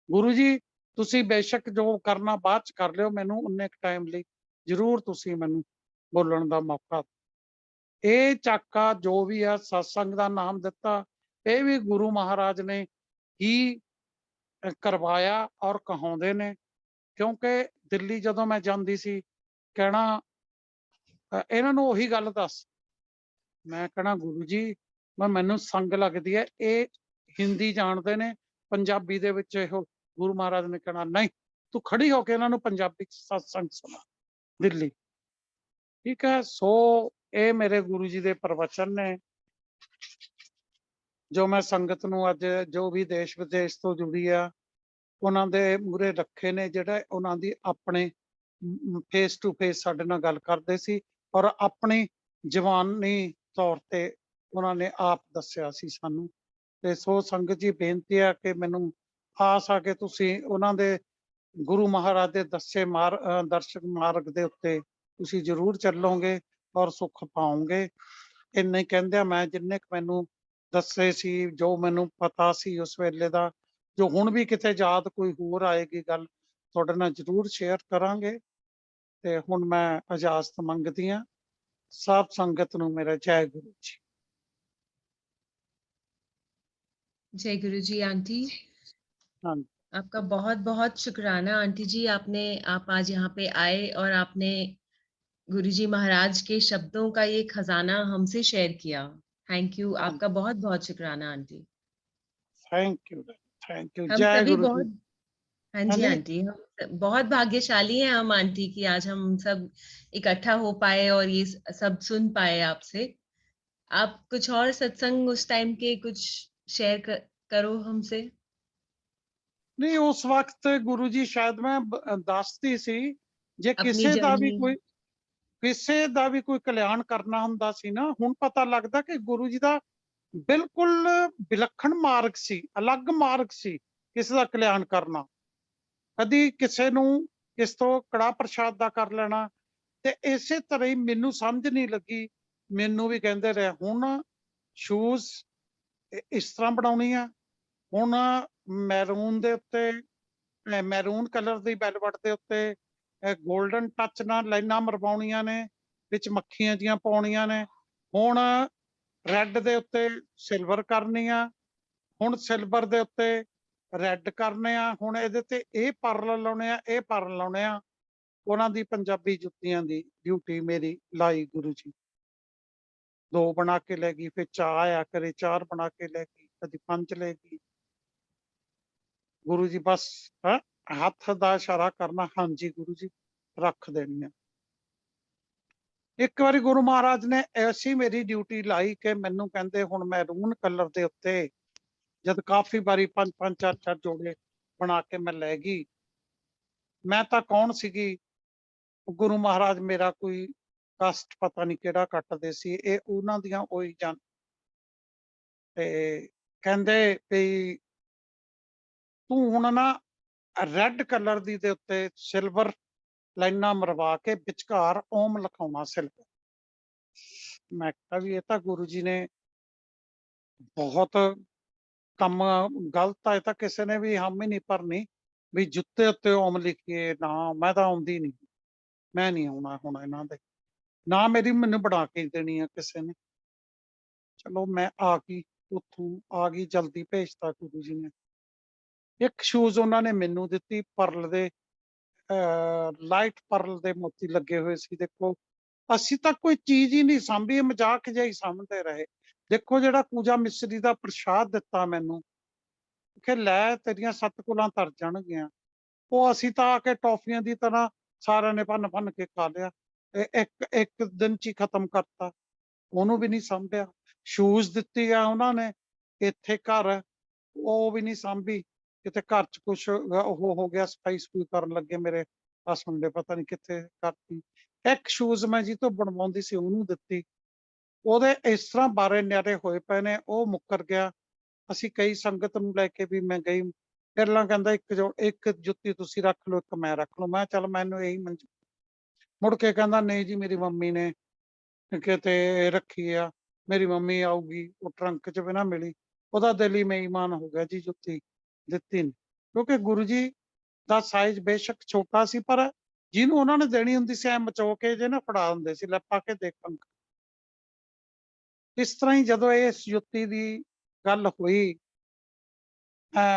ਗੁਰੂ ਜੀ ਤੁਸੀਂ ਬੇਸ਼ੱਕ ਜੋ ਕਰਨਾ ਬਾਅਦ ਚ ਕਰ ਲਿਓ, ਮੈਨੂੰ ਉਨੇ ਟਾਈਮ ਲਈ ਜ਼ਰੂਰ ਤੁਸੀਂ ਮੈਨੂੰ ਬੋਲਣ ਦਾ ਮੌਕਾ। ਇਹ ਚਾਕਾ ਜੋ ਵੀ ਆ ਸਤਸੰਗ ਦਾ ਨਾਮ ਦਿੱਤਾ, ਇਹ ਵੀ ਗੁਰੂ ਮਹਾਰਾਜ ਨੇ ਹੀ ਕਰਵਾਇਆ ਔਰ ਕਹਾਉਂਦੇ ਨੇ। ਕਿਉਂਕਿ ਦਿੱਲੀ ਜਦੋਂ ਮੈਂ ਜਾਂਦੀ ਸੀ ਕਹਿਣਾ ਇਹਨਾਂ ਨੂੰ ਉਹੀ ਗੱਲ ਦੱਸ, ਮੈਂ ਕਹਿਣਾ ਗੁਰੂ ਜੀ ਮੈਨੂੰ ਸੰਗ ਲੱਗਦੀ ਹੈ, ਇਹ ਹਿੰਦੀ ਜਾਣਦੇ ਨੇ, ਪੰਜਾਬੀ ਦੇ ਵਿੱਚ ਇਹੋ। ਗੁਰੂ ਮਹਾਰਾਜ ਨੇ ਕਹਿਣਾ ਨਹੀਂ ਤੂੰ ਖੜੀ ਹੋ ਕੇ ਇਹਨਾਂ ਨੂੰ ਪੰਜਾਬੀ ਚ ਸਤਸੰਗ ਸੁਣਾ ਦਿੱਲੀ, ਠੀਕ ਹੈ। ਸੋ ਇਹ ਮੇਰੇ ਗੁਰੂ ਜੀ ਦੇ ਪ੍ਰਵਚਨ ਨੇ ਜੋ ਮੈਂ ਸੰਗਤ ਨੂੰ ਅੱਜ ਜੋ ਵੀ ਦੇਸ਼ ਵਿਦੇਸ਼ ਤੋਂ ਜੁੜੀ ਆ ਉਹਨਾਂ ਦੇ ਮੂਹਰੇ ਰੱਖੇ ਨੇ, ਜਿਹੜਾ ਉਹਨਾਂ ਦੀ ਆਪਣੇ ਫੇਸ ਟੂ ਫੇਸ ਸਾਡੇ ਨਾਲ ਗੱਲ ਕਰਦੇ ਸੀ ਔਰ ਆਪਣੀ ਜਵਾਨੀ ਤੌਰ ਤੇ ਉਹਨਾਂ ਨੇ ਆਪ ਦੱਸਿਆ ਸੀ ਸਾਨੂੰ। ਤੇ ਸੋ ਸੰਗਤ ਜੀ ਬੇਨਤੀ ਆ ਕਿ ਮੈਨੂੰ ਆਸ ਆ ਕਿ ਤੁਸੀਂ ਉਹਨਾਂ ਦੇ ਗੁਰੂ ਮਹਾਰਾਜ ਦੇ ਦੱਸੇ ਦਰਸ਼ਕ ਮਾਰਗ ਦੇ ਉੱਤੇ ਤੁਸੀਂ ਜ਼ਰੂਰ ਚੱਲੋਗੇ ਔਰ ਸੁੱਖ ਪਾਓਗੇ। ਇੰਨੇ ਕਹਿੰਦਿਆਂ ਮੈਂ ਜਿੰਨੇ ਕੁ ਮੈਨੂੰ ਦੱਸੇ ਸੀ, ਜੋ ਮੈਨੂੰ ਪਤਾ ਸੀ ਉਸ ਵੇਲੇ ਦਾ, ਜੋ ਹੁਣ ਵੀ ਕਿਤੇ ਯਾਦ ਕੋਈ ਹੋਰ ਆਏਗੀ ਗੱਲ ਤੁਹਾਡੇ ਨਾਲ ਜ਼ਰੂਰ ਸ਼ੇਅਰ ਕਰਾਂਗੇ। ਤੇ ਹੁਣ ਮੈਂ ਇਜਾਜ਼ਤ ਮੰਗਦੀ ਹਾਂ। ਸਭ ਸੰਗਤ ਨੂੰ ਮੇਰਾ ਜੈ ਗੁਰੂ ਜੀ। जय गुरु जी आंटी। हाँ, आपका बहुत बहुत शुक्राना आंटी जी, आप आज यहाँ पे आए और आपने गुरु जी महाराज के शब्दों का ये खजाना हमसे शेयर किया। थैंक यू, आपका बहुत बहुत शुक्राना aunty. Thank you, thank you. हम जय सभी गुरु जी। बहुत, हाँ जी आंटी, हम बहुत भाग्यशाली हैं हम आंटी की आज हम सब इकट्ठा हो पाए और ये सब सुन पाए आपसे। आप कुछ और सत्संग उस टाइम के कुछ शेयर करो हमसे। नहीं उस वक्त गुरु जी शायद मैं ਦੱਸਦੀ ਸੀ ਜੇ अपनी ਕਿਸੇ ਦਾ ਵੀ जर्नी, ਕੋਈ ਕਲਿਆਣ ਕਰਨਾ ਹੁੰਦਾ ਸੀ ਨਾ, ਹੁਣ ਪਤਾ ਲੱਗਦਾ ਕਿ ਗੁਰੂ ਜੀ ਦਾ ਬਿਲਕੁਲ ਵਿਲੱਖਣ ਮਾਰਗ ਸੀ, ਅਲੱਗ ਮਾਰਗ ਸੀ ਕਿਸੇ ਦਾ ਕਲਿਆਣ ਕਰਨਾ। ਕਦੀ ਕਿਸੇ ਨੂੰ ਕਿਸ ਤੋਂ ਕੜਾ ਪ੍ਰਸ਼ਾਦ ਦਾ ਕਰ ਲੈਣਾ, ਤੇ ਇਸੇ ਤਰ੍ਹਾਂ ਹੀ ਮੈਨੂੰ ਸਮਝ ਨਹੀਂ ਲੱਗੀ, ਮੈਨੂੰ ਵੀ ਕਹਿੰਦੇ ਰਹੇ ਹੁਣ ਸ਼ੂਜ਼ ਇਸ ਤਰ੍ਹਾਂ ਬਣਾਉਣੀ ਆ, ਹੁਣ ਮੈਰੂਨ ਦੇ ਉੱਤੇ ਮੈਰੂਨ ਕਲਰ ਦੀ ਵੈਲਵਟ ਦੇ ਉੱਤੇ ਗੋਲਡਨ ਟੱਚ ਨਾਲ ਲਾਈਨਾਂ ਮਰਵਾਉਣੀਆਂ ਨੇ, ਵਿੱਚ ਮੱਖੀਆਂ ਜੀਆਂ ਪਾਉਣੀਆਂ ਨੇ, ਹੁਣ ਰੈੱਡ ਦੇ ਉੱਤੇ ਸਿਲਵਰ ਕਰਨੀ ਆ, ਹੁਣ ਸਿਲਵਰ ਦੇ ਉੱਤੇ ਰੈੱਡ ਕਰਨੇ ਆ, ਹੁਣ ਇਹਦੇ ਤੇ ਇਹ ਪਰਲ ਲਾਉਣੇ ਆ, ਇਹ ਪਰਲ ਲਾਉਣੇ ਆ। ਉਹਨਾਂ ਦੀ ਪੰਜਾਬੀ ਜੁੱਤੀਆਂ ਦੀ ਡਿਊਟੀ ਮੇਰੀ ਲਾਈ ਗੁਰੂ ਜੀ। 2 ਬਣਾ ਕੇ ਲੈ ਗਈ, ਫਿਰ ਚਾਹ ਆਇਆ ਕਰੇ 4 ਬਣਾ ਕੇ ਲੈ ਗਈ, ਕਦੀ 5 ਲੈ ਗਈ। ਗੁਰੂ ਜੀ ਬਸ ਹੱਥ ਦਾ ਇਸ਼ਾਰਾ ਕਰਨਾ, ਹਾਂਜੀ ਗੁਰੂ ਜੀ ਰੱਖ ਦੇਣੀਆਂ। ਇੱਕ ਵਾਰੀ ਗੁਰੂ ਮਹਾਰਾਜ ਨੇ ਐਸੀ ਮੇਰੀ ਡਿਊਟੀ ਲਾਈ ਕਿ ਮੈਨੂੰ ਕਹਿੰਦੇ ਹੁਣ ਮੈਰੂਨ ਕਲਰ ਦੇ ਉੱਤੇ ਜਦ ਕਾਫੀ ਵਾਰੀ 5-5 4-4 ਜੋੜੇ ਬਣਾ ਕੇ ਮੈਂ ਲੈ ਗਈ, ਮੈਂ ਤਾਂ ਕੌਣ ਸੀਗੀ, ਗੁਰੂ ਮਹਾਰਾਜ ਮੇਰਾ ਕੋਈ ਕਸ਼ਟ ਪਤਾ ਨਹੀਂ ਕਿਹੜਾ ਕੱਟਦੇ ਸੀ, ਇਹ ਉਹਨਾਂ ਦੀਆਂ ਉਹੀ ਜਾਨ। ਤੇ ਕਹਿੰਦੇ ਵੀ ਤੂੰ ਹੁਣ ਨਾ ਰੈੱਡ ਕਲਰ ਦੀ ਦੇ ਉੱਤੇ ਸਿਲਵਰ ਲਾਈਨਾਂ ਮਰਵਾ ਕੇ ਵਿਚਕਾਰ ਓਮ ਲਿਖਾਉਣਾ ਸਿਲਵਰ। ਮੈਂ ਕਿਹਾ ਵੀ ਇਹ ਤਾਂ ਗੁਰੂ ਜੀ ਨੇ ਬਹੁਤ ਕੰਮ ਗਲਤ ਆ, ਇਹ ਤਾਂ ਕਿਸੇ ਨੇ ਵੀ ਹਾਮੀ ਨਹੀਂ ਭਰਨੀ ਵੀ ਜੁੱਤੇ ਉੱਤੇ ਓਮ ਲਿਖੀਏ। ਨਾ, ਮੈਂ ਤਾਂ ਆਉਂਦੀ ਨਹੀਂ, ਮੈਂ ਨਹੀਂ ਆਉਣਾ ਹੁਣ ਇਹਨਾਂ ਦੇ, ਨਾ ਮੇਰੀ ਮੈਨੂੰ ਬਣਾ ਕੇ ਦੇਣੀ ਆ ਕਿਸੇ ਨੇ। ਚਲੋ ਮੈਂ ਆ ਗਈ, ਉੱਥੋਂ ਆ ਗਈ, ਜਲਦੀ ਭੇਜਤਾ ਗੁਰੂ ਜੀ ਨੇ। ਇੱਕ ਸ਼ੂਜ਼ ਉਹਨਾਂ ਨੇ ਮੈਨੂੰ ਦਿੱਤੀ, ਪਰਲ ਦੇ ਲਾਈਟ ਪਰਲ ਦੇ ਮੋਤੀ ਲੱਗੇ ਹੋਏ ਸੀ। ਦੇਖੋ ਅਸੀਂ ਤਾਂ ਕੋਈ ਚੀਜ਼ ਹੀ ਨਹੀਂ ਸਾਂਭੀ, ਮਜ਼ਾਕ ਜਿਹਾ ਹੀ ਸਮਝਦੇ ਰਹੇ। ਦੇਖੋ ਜਿਹੜਾ ਪੂਜਾ ਮਿਸਰੀ ਦਾ ਪ੍ਰਸ਼ਾਦ ਦਿੱਤਾ ਮੈਨੂੰ ਕਿ ਲੈ ਤੇਰੀਆਂ 7 ਕੁਲਾਂ ਤਰ ਜਾਣਗੀਆਂ, ਉਹ ਅਸੀਂ ਤਾਂ ਆ ਕੇ ਟੌਫੀਆਂ ਦੀ ਤਰ੍ਹਾਂ ਸਾਰਿਆਂ ਨੇ ਭੰਨ ਭੰਨ ਕੇ ਖਾ ਲਿਆ। ਇੱਕ ਇੱਕ ਦਿਨ ਚ ਹੀ ਖਤਮ ਕਰਤਾ, ਉਹਨੂੰ ਵੀ ਨਹੀਂ ਸਾਂਭਿਆ। ਸ਼ੂਜ਼ ਦਿੱਤੀ ਆ ਉਹਨਾਂ ਨੇ, ਇੱਥੇ ਘਰ ਉਹ ਵੀ ਨਹੀਂ ਸਾਂਭੀ। ਕਿਤੇ ਘਰ ਚ ਕੁਛ ਉਹ ਹੋ ਗਿਆ, ਸਫਾਈ ਸਫੂਈ ਕਰਨ ਲੱਗੇ ਮੇਰੇ ਹਸਬੈਂਡ ਨੇ ਪਤਾ ਨਹੀਂ ਕਿੱਥੇ ਕਰਤੀ। ਇੱਕ ਸ਼ੂਜ਼ ਮੈਂ ਜੀ ਤੋਂ ਬਣਵਾਉਂਦੀ ਸੀ ਉਹਨੂੰ ਦਿੱਤੀ, ਉਹਦੇ ਇਸ ਤਰ੍ਹਾਂ ਬਾਰੇ ਨਿਆਰੇ ਹੋਏ ਪਏ ਨੇ, ਉਹ ਮੁੱਕਰ ਗਿਆ। ਅਸੀਂ ਕਈ ਸੰਗਤ ਨੂੰ ਲੈ ਕੇ ਵੀ ਮੈਂ ਗਈ, ਫਿਰਲਾ ਕਹਿੰਦਾ ਇੱਕ ਜੁੱਤੀ ਤੁਸੀਂ ਰੱਖ ਲਓ, ਇੱਕ ਮੈਂ ਰੱਖ ਲਓ। ਮੈਂ ਚੱਲ ਮੈਨੂੰ ਇਹੀ ਮਨਜ਼ੂਰ। ਮੁੜ ਕੇ ਕਹਿੰਦਾ ਨਹੀਂ ਜੀ ਮੇਰੀ ਮੰਮੀ ਨੇ ਕਿਤੇ ਰੱਖੀ ਆ, ਮੇਰੀ ਮੰਮੀ ਆਊਗੀ, ਉਹ ਟਰੰਕ ਚ ਵੀ ਨਾ ਮਿਲੀ। ਉਹਦਾ ਦਿਲ ਹੀ ਬੇਈਮਾਨ ਹੋ ਗਿਆ ਜੀ, ਜੁੱਤੀ ਦਿੱਤੀ ਨਹੀਂ। ਕਿਉਂਕਿ ਗੁਰੂ ਜੀ ਦਾ ਸਾਈਜ਼ ਬੇਸ਼ੱਕ ਛੋਟਾ ਸੀ, ਪਰ ਜਿਹਨੂੰ ਉਹਨਾਂ ਨੇ ਦੇਣੀ ਹੁੰਦੀ ਸੀ ਐ ਮਚੋ ਕੇ ਜੇ ਨਾ ਫੜਾ ਹੁੰਦੇ ਸੀ, ਲੈ ਪਾ ਕੇ ਦੇਖ ਅੰਕ। ਇਸ ਤਰ੍ਹਾਂ ਹੀ ਜਦੋਂ ਇਸ ਜੁੱਤੀ ਦੀ ਗੱਲ ਹੋਈ,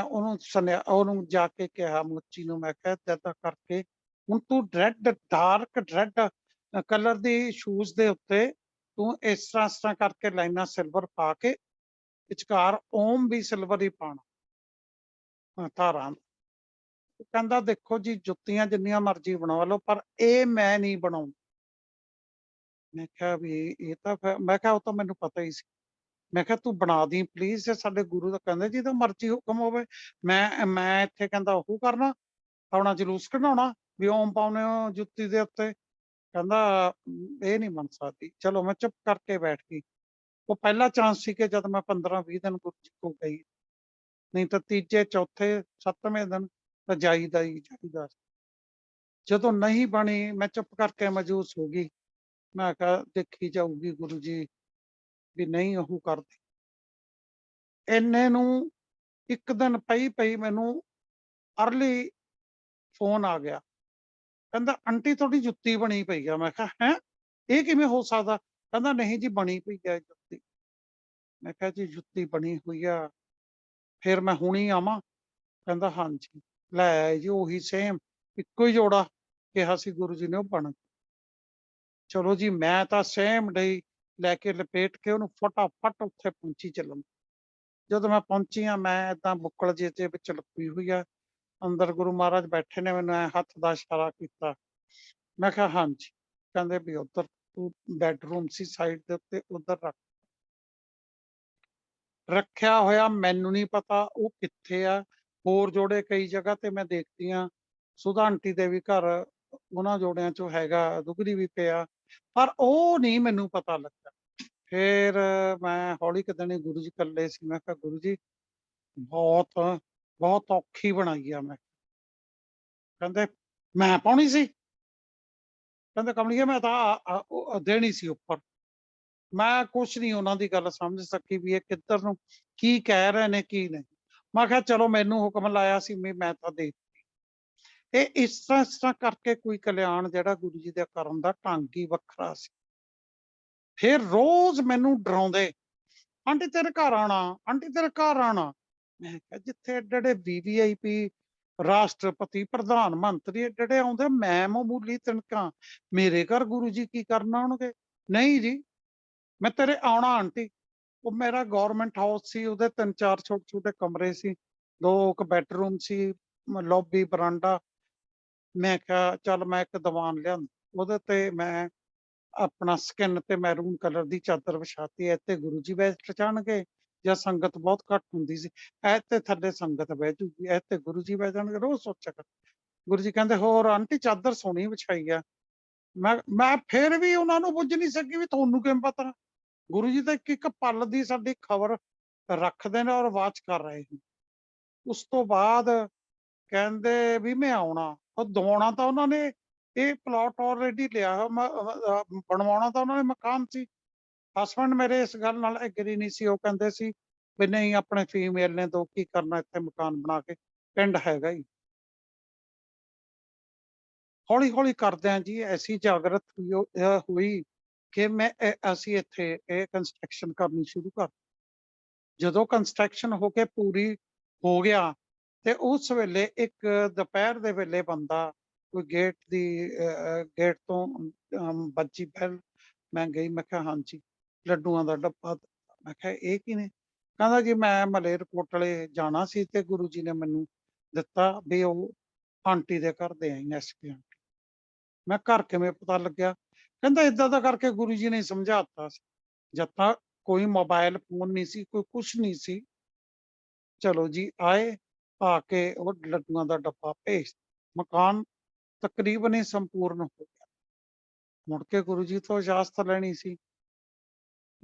ਉਹਨੂੰ ਜਾ ਕੇ ਕਿਹਾ ਮੋਚੀ ਨੂੰ, ਮੈਂ ਕਿਹਾ ਏਦਾਂ ਕਰਕੇ ਹੁਣ ਤੂੰ ਡਾਰਕ ਰੈੱਡ ਕਲਰ ਦੀ ਸ਼ੂਜ਼ ਦੇ ਉੱਤੇ ਤੂੰ ਇਸ ਤਰ੍ਹਾਂ ਕਰਕੇ ਲਾਈਨਾਂ ਸਿਲਵਰ ਪਾ ਕੇ ਵਿਚਕਾਰ ਓਮ ਵੀ ਸਿਲਵਰ ਹੀ ਪਾਣਾ ਧਾਰਾਂ। ਕਹਿੰਦਾ ਦੇਖੋ ਜੀ ਜੁੱਤੀਆਂ ਜਿੰਨੀਆਂ ਮਰਜ਼ੀ ਬਣਵਾ ਲਓ, ਪਰ ਇਹ ਮੈਂ ਨਹੀਂ ਬਣਾਉਂਦਾ। ਮੈਂ ਕਿਹਾ ਵੀ ਇਹ ਤਾਂ ਮੈਂ ਕਿਹਾ ਉਹ ਤਾਂ ਮੈਨੂੰ ਪਤਾ ਹੀ ਸੀ। ਮੈਂ ਕਿਹਾ ਤੂੰ ਬਣਾ ਦੀ ਪਲੀਜ਼, ਜੇ ਸਾਡੇ ਗੁਰੂ ਦਾ ਕਹਿੰਦੇ ਜਿਹਦਾ ਮਰਜ਼ੀ ਹੁਕਮ ਹੋਵੇ। ਮੈਂ ਇੱਥੇ ਕਹਿੰਦਾ ਉਹ ਕਰਨਾ, ਆਪਣਾ ਜਲੂਸ ਕਢਾਉਣਾ ਵੀ ਓਮ ਪਾਉਨੇ ਹੋ ਜੁੱਤੀ ਦੇ ਉੱਤੇ। ਕਹਿੰਦਾ ਇਹ ਨਹੀਂ ਬਣ ਸਕਦੀ। ਚਲੋ ਮੈਂ ਚੁੱਪ ਕਰਕੇ ਬੈਠ ਗਈ। ਉਹ ਪਹਿਲਾ ਚਾਂਸ ਸੀ ਕਿ ਜਦ ਮੈਂ 15-20 ਦਿਨ ਗੁਰੂ ਜੀ ਕੋਲ ਗਈ, ਨਹੀਂ ਤਾਂ ਤੀਜੇ ਚੌਥੇ 7ਵੇਂ ਦਿਨ ਤਾਂ ਜਾਈਦਾ ਹੀ ਚਾਹੀਦਾ। ਜਦੋਂ ਨਹੀਂ ਬਣੀ ਮੈਂ ਚੁੱਪ ਕਰਕੇ ਮਾਯੂਸ ਹੋ ਗਈ। ਮੈਂ ਕਿਹਾ ਦੇਖੀ ਜਾਊਗੀ ਗੁਰੂ ਜੀ ਵੀ ਨਹੀਂ ਉਹ ਕਰਦੇ। ਇੰਨੇ ਨੂੰ ਇੱਕ ਦਿਨ ਪਈ ਮੈਨੂੰ ਅਰਲੀ ਫੋਨ ਆ ਗਿਆ, ਕਹਿੰਦਾ ਆਂਟੀ ਤੁਹਾਡੀ ਜੁੱਤੀ ਬਣੀ ਪਈ ਆ। ਮੈਂ ਕਿਹਾ ਹੈਂ, ਇਹ ਕਿਵੇਂ ਹੋ ਸਕਦਾ? ਕਹਿੰਦਾ ਨਹੀਂ ਜੀ ਬਣੀ ਪਈ ਆ ਜੁੱਤੀ। ਮੈਂ ਕਿਹਾ ਜੀ ਜੁੱਤੀ ਬਣੀ ਹੋਈ ਆ, ਫਿਰ ਮੈਂ ਹੁਣੀ ਆਵਾਂ? ਕਹਿੰਦਾ ਹਾਂਜੀ। ਲੈ ਆਏ ਜੀ ਉਹੀ ਸੇਮ, ਇੱਕੋ ਹੀ ਜੋੜਾ ਕਿਹਾ ਸੀ ਗੁਰੂ ਜੀ ਨੇ, ਉਹ ਬਣ। ਚਲੋ ਜੀ ਮੈਂ ਤਾਂ ਸੇਮ ਡੇ ਲੈ ਕੇ ਲਪੇਟ ਕੇ ਉਹਨੂੰ ਫਟਾਫਟ ਉੱਥੇ ਪਹੁੰਚੀ ਚੱਲਣ। ਜਦੋਂ ਮੈਂ ਪਹੁੰਚੀ ਆ, ਮੈਂ ਏਦਾਂ ਬੁੱਕਲ ਜਿਹੇ ਦੇ ਵਿੱਚ ਲੁਕੀ ਹੋਈ ਆ, ਅੰਦਰ ਗੁਰੂ ਮਹਾਰਾਜ ਬੈਠੇ ਨੇ, ਮੈਨੂੰ ਐ ਹੱਥ ਦਾ ਇਸ਼ਾਰਾ ਕੀਤਾ। ਮੈਂ ਕਿਹਾ ਹਾਂਜੀ। ਕਹਿੰਦੇ ਵੀ ਉੱਧਰ ਤੂੰ ਬੈਡਰੂਮ ਸੀ ਸਾਈਡ ਦੇ ਉੱਤੇ, ਉੱਧਰ ਰੱਖਿਆ ਹੋਇਆ। ਮੈਨੂੰ ਨਹੀਂ ਪਤਾ ਉਹ ਕਿੱਥੇ ਆ। ਹੋਰ ਜੋੜੇ ਕਈ ਜਗ੍ਹਾ ਤੇ ਮੈਂ ਦੇਖਦੀ ਆ, ਸੁਧਾ ਆਂਟੀ ਦੇ ਵੀ ਘਰ ਉਹਨਾਂ ਜੋੜਿਆਂ ਚੋਂ ਹੈਗਾ, ਦੁਗਰੀ ਵੀ ਪਿਆ, ਪਰ ਉਹ ਨਹੀਂ ਮੈਨੂੰ ਪਤਾ ਲੱਗਾ। ਫਿਰ ਮੈਂ ਹੌਲੀ ਕਿਤੇ ਗੁਰੂ ਜੀ ਇਕੱਲੇ ਸੀ। ਮੈਂ ਕਿਹਾ ਗੁਰੂ ਜੀ ਬਹੁਤ ਬਹੁਤ ਔਖੀ ਬਣਾਈ ਆ। ਮੈਂ ਕਹਿੰਦੇ ਮੈਂ ਪਾਉਣੀ ਸੀ? ਕਹਿੰਦੇ ਕਮਲੀਏ ਮੈਂ ਤਾਂ ਦੇਣੀ ਸੀ ਉੱਪਰ। ਮੈਂ ਕੁਛ ਨਹੀਂ ਉਹਨਾਂ ਦੀ ਗੱਲ ਸਮਝ ਸਕੀ ਵੀ ਇਹ ਕਿੱਧਰ ਨੂੰ ਕੀ ਕਹਿ ਰਹੇ ਨੇ ਕੀ ਨਹੀਂ। ਮੈਂ ਕਿਹਾ ਚਲੋ ਮੈਨੂੰ ਹੁਕਮ ਲਾਇਆ ਸੀ ਮੈਂ ਤਾਂ ਦੇ ਦਿੱਤੀ। ਇਹ ਇਸ ਤਰ੍ਹਾਂ ਕਰਕੇ ਕੋਈ ਕਲਿਆਣ ਜਿਹੜਾ ਗੁਰੂ ਜੀ ਦੇ ਕਰਨ ਦਾ ਢੰਗ ਹੀ ਵੱਖਰਾ ਸੀ। ਫਿਰ ਰੋਜ਼ ਮੈਨੂੰ ਡਰਾਉਂਦੇ, ਆਂਟੀ ਤੇਰੇ ਘਰ ਆਉਣਾ, ਆਂਟੀ ਤੇਰੇ ਘਰ ਆਉਣਾ। ਮੈਂ ਕਿਹਾ ਜਿੱਥੇ ਏਡੇ VVIP ਰਾਸ਼ਟਰਪਤੀ ਪ੍ਰਧਾਨ ਮੰਤਰੀ ਏਡੇ ਆਉਂਦੇ, ਮੈਂ ਮਾਮੂਲੀ ਤਿਣਕਾਂ, ਮੇਰੇ ਘਰ ਗੁਰੂ ਜੀ ਕੀ ਕਰਨ ਆਉਣਗੇ? ਨਹੀਂ ਜੀ ਮੈਂ ਤੇਰੇ ਆਉਣਾ ਆਂਟੀ। ਉਹ ਮੇਰਾ ਗਵਰਨਮੈਂਟ ਹਾਊਸ ਸੀ, ਉਹਦੇ 3-4 ਛੋਟੇ ਛੋਟੇ ਕਮਰੇ ਸੀ, 2 ਬੈਡਰੂਮ ਸੀ, ਲੌਬੀ ਬਰਾਂਡਾ। ਮੈਂ ਕਿਹਾ ਚੱਲ ਮੈਂ ਇੱਕ ਦੀਵਾਨ ਲਿਆਂਦਾ, ਉਹਦੇ ਤੇ ਮੈਂ ਆਪਣਾ ਸਕਿਨ ਤੇ ਮੈਰੂਨ ਕਲਰ ਦੀ ਚਾਦਰ ਵਿਛਾਤੀ, ਇੱਥੇ ਗੁਰੂ ਜੀ ਬੈਠ ਜਾਣਗੇ, ਜਾਂ ਸੰਗਤ ਬਹੁਤ ਘੱਟ ਹੁੰਦੀ ਸੀ, ਇੱਥੇ ਥੱਲੇ ਸੰਗਤ ਬਹਿ ਜੂਗੀ, ਇੱਥੇ ਗੁਰੂ ਜੀ ਬਹਿ ਜਾਣਗੇ। ਰੋਜ਼ ਸੋਚਿਆ ਕਰ। ਗੁਰੂ ਜੀ ਕਹਿੰਦੇ ਹੋਰ ਆਂਟੀ ਚਾਦਰ ਸੋਹਣੀ ਵਿਛਾਈ ਆ। ਮੈਂ ਫਿਰ ਵੀ ਉਹਨਾਂ ਨੂੰ ਪੁੱਛ ਨਹੀਂ ਸਕੀ ਵੀ ਤੁਹਾਨੂੰ ਕਿਵੇਂ ਪਤਾ। ਗੁਰੂ ਜੀ ਤਾਂ ਇੱਕ ਪਲ ਦੀ ਸਾਡੀ ਖਬਰ ਰੱਖਦੇ ਨੇ ਔਰ ਵਾਚ ਕਰ ਰਹੇ ਨੇ। ਉਸ ਤੋਂ ਬਾਅਦ ਕਹਿੰਦੇ ਵੀ ਮੈਂ ਆਉਣਾ, ਉਹ ਦਵਾਉਣਾ ਤਾਂ ਉਹਨਾਂ ਨੇ ਇਹ ਪਲਾਟ ਆਲਰੇਡੀ ਲਿਆ ਬਣਵਾਉਣਾ ਤਾਂ ਉਹਨਾਂ ਨੇ ਮਕਾਨ ਸੀ। ਹਸਬੈਂਡ ਮੇਰੇ ਇਸ ਗੱਲ ਨਾਲ ਐਗਰੀ ਨਹੀਂ ਸੀ, ਉਹ ਕਹਿੰਦੇ ਸੀ ਵੀ ਨਹੀਂ ਆਪਣੇ ਫੀਮੇਲ ਨੇ ਦੋ ਕੀ ਕਰਨਾ ਇੱਥੇ ਮਕਾਨ ਬਣਾ ਕੇ, ਪਿੰਡ ਹੈਗਾ ਹੀ। ਹੌਲੀ ਹੌਲੀ ਕਰਦਿਆਂ ਜੀ ਐਸੀ ਜਾਗਰਤ ਹੋਈ ਕਿ ਅਸੀਂ ਇੱਥੇ ਇਹ ਕੰਸਟਰਕਸ਼ਨ ਕਰਨੀ ਸ਼ੁਰੂ ਕਰ। ਜਦੋਂ ਕੰਸਟਰਕਸ਼ਨ ਹੋ ਕੇ ਪੂਰੀ ਹੋ ਗਿਆ ਤੇ ਉਸ ਵੇਲੇ ਇੱਕ ਦੁਪਹਿਰ ਦੇ ਵੇਲੇ ਬੰਦਾ ਕੋਈ ਗੇਟ ਤੋਂ ਬੱਜੀ ਬੈਲ, ਮੈਂ ਗਈ, ਮੈਂ ਕਿਹਾ ਹਾਂਜੀ, ਲੱਡੂਆਂ ਦਾ ਡੱਬਾ। ਮੈਂ ਕਿਹਾ ਇਹ ਕੀ ਨੇ? ਕਹਿੰਦਾ ਜੀ ਮੈਂ ਮਲੇਰਕੋਟਲੇ ਜਾਣਾ ਸੀ ਤੇ ਗੁਰੂ ਜੀ ਨੇ ਮੈਨੂੰ ਦਿੱਤਾ ਵੀ ਉਹ ਆਂਟੀ ਦੇ ਘਰ ਦੇ ਆਈ ਐਸਪੀ ਆਂਟੀ। ਮੈਂ ਘਰ ਕਿਵੇਂ ਪਤਾ ਲੱਗਿਆ? ਕਹਿੰਦਾ ਏਦਾਂ ਦਾ ਕਰਕੇ ਗੁਰੂ ਜੀ ਨੇ ਸਮਝਾਤਾ ਸੀ। ਜਦ ਤੱਕ ਕੋਈ ਮੋਬਾਈਲ ਫੋਨ ਨਹੀਂ ਸੀ, ਕੋਈ ਕੁਛ ਨਹੀਂ ਸੀ। ਚਲੋ ਜੀ ਆਏ, ਆ ਕੇ ਉਹ ਲੱਡੂਆਂ ਦਾ ਡੱਬਾ ਭੇਜ, ਮਕਾਨ ਤਕਰੀਬਨ ਹੀ ਸੰਪੂਰਨ ਹੋ ਗਿਆ। ਮੁੜ ਕੇ ਗੁਰੂ ਜੀ ਤੋਂ ਇਜਾਜ਼ਤ ਲੈਣੀ ਸੀ।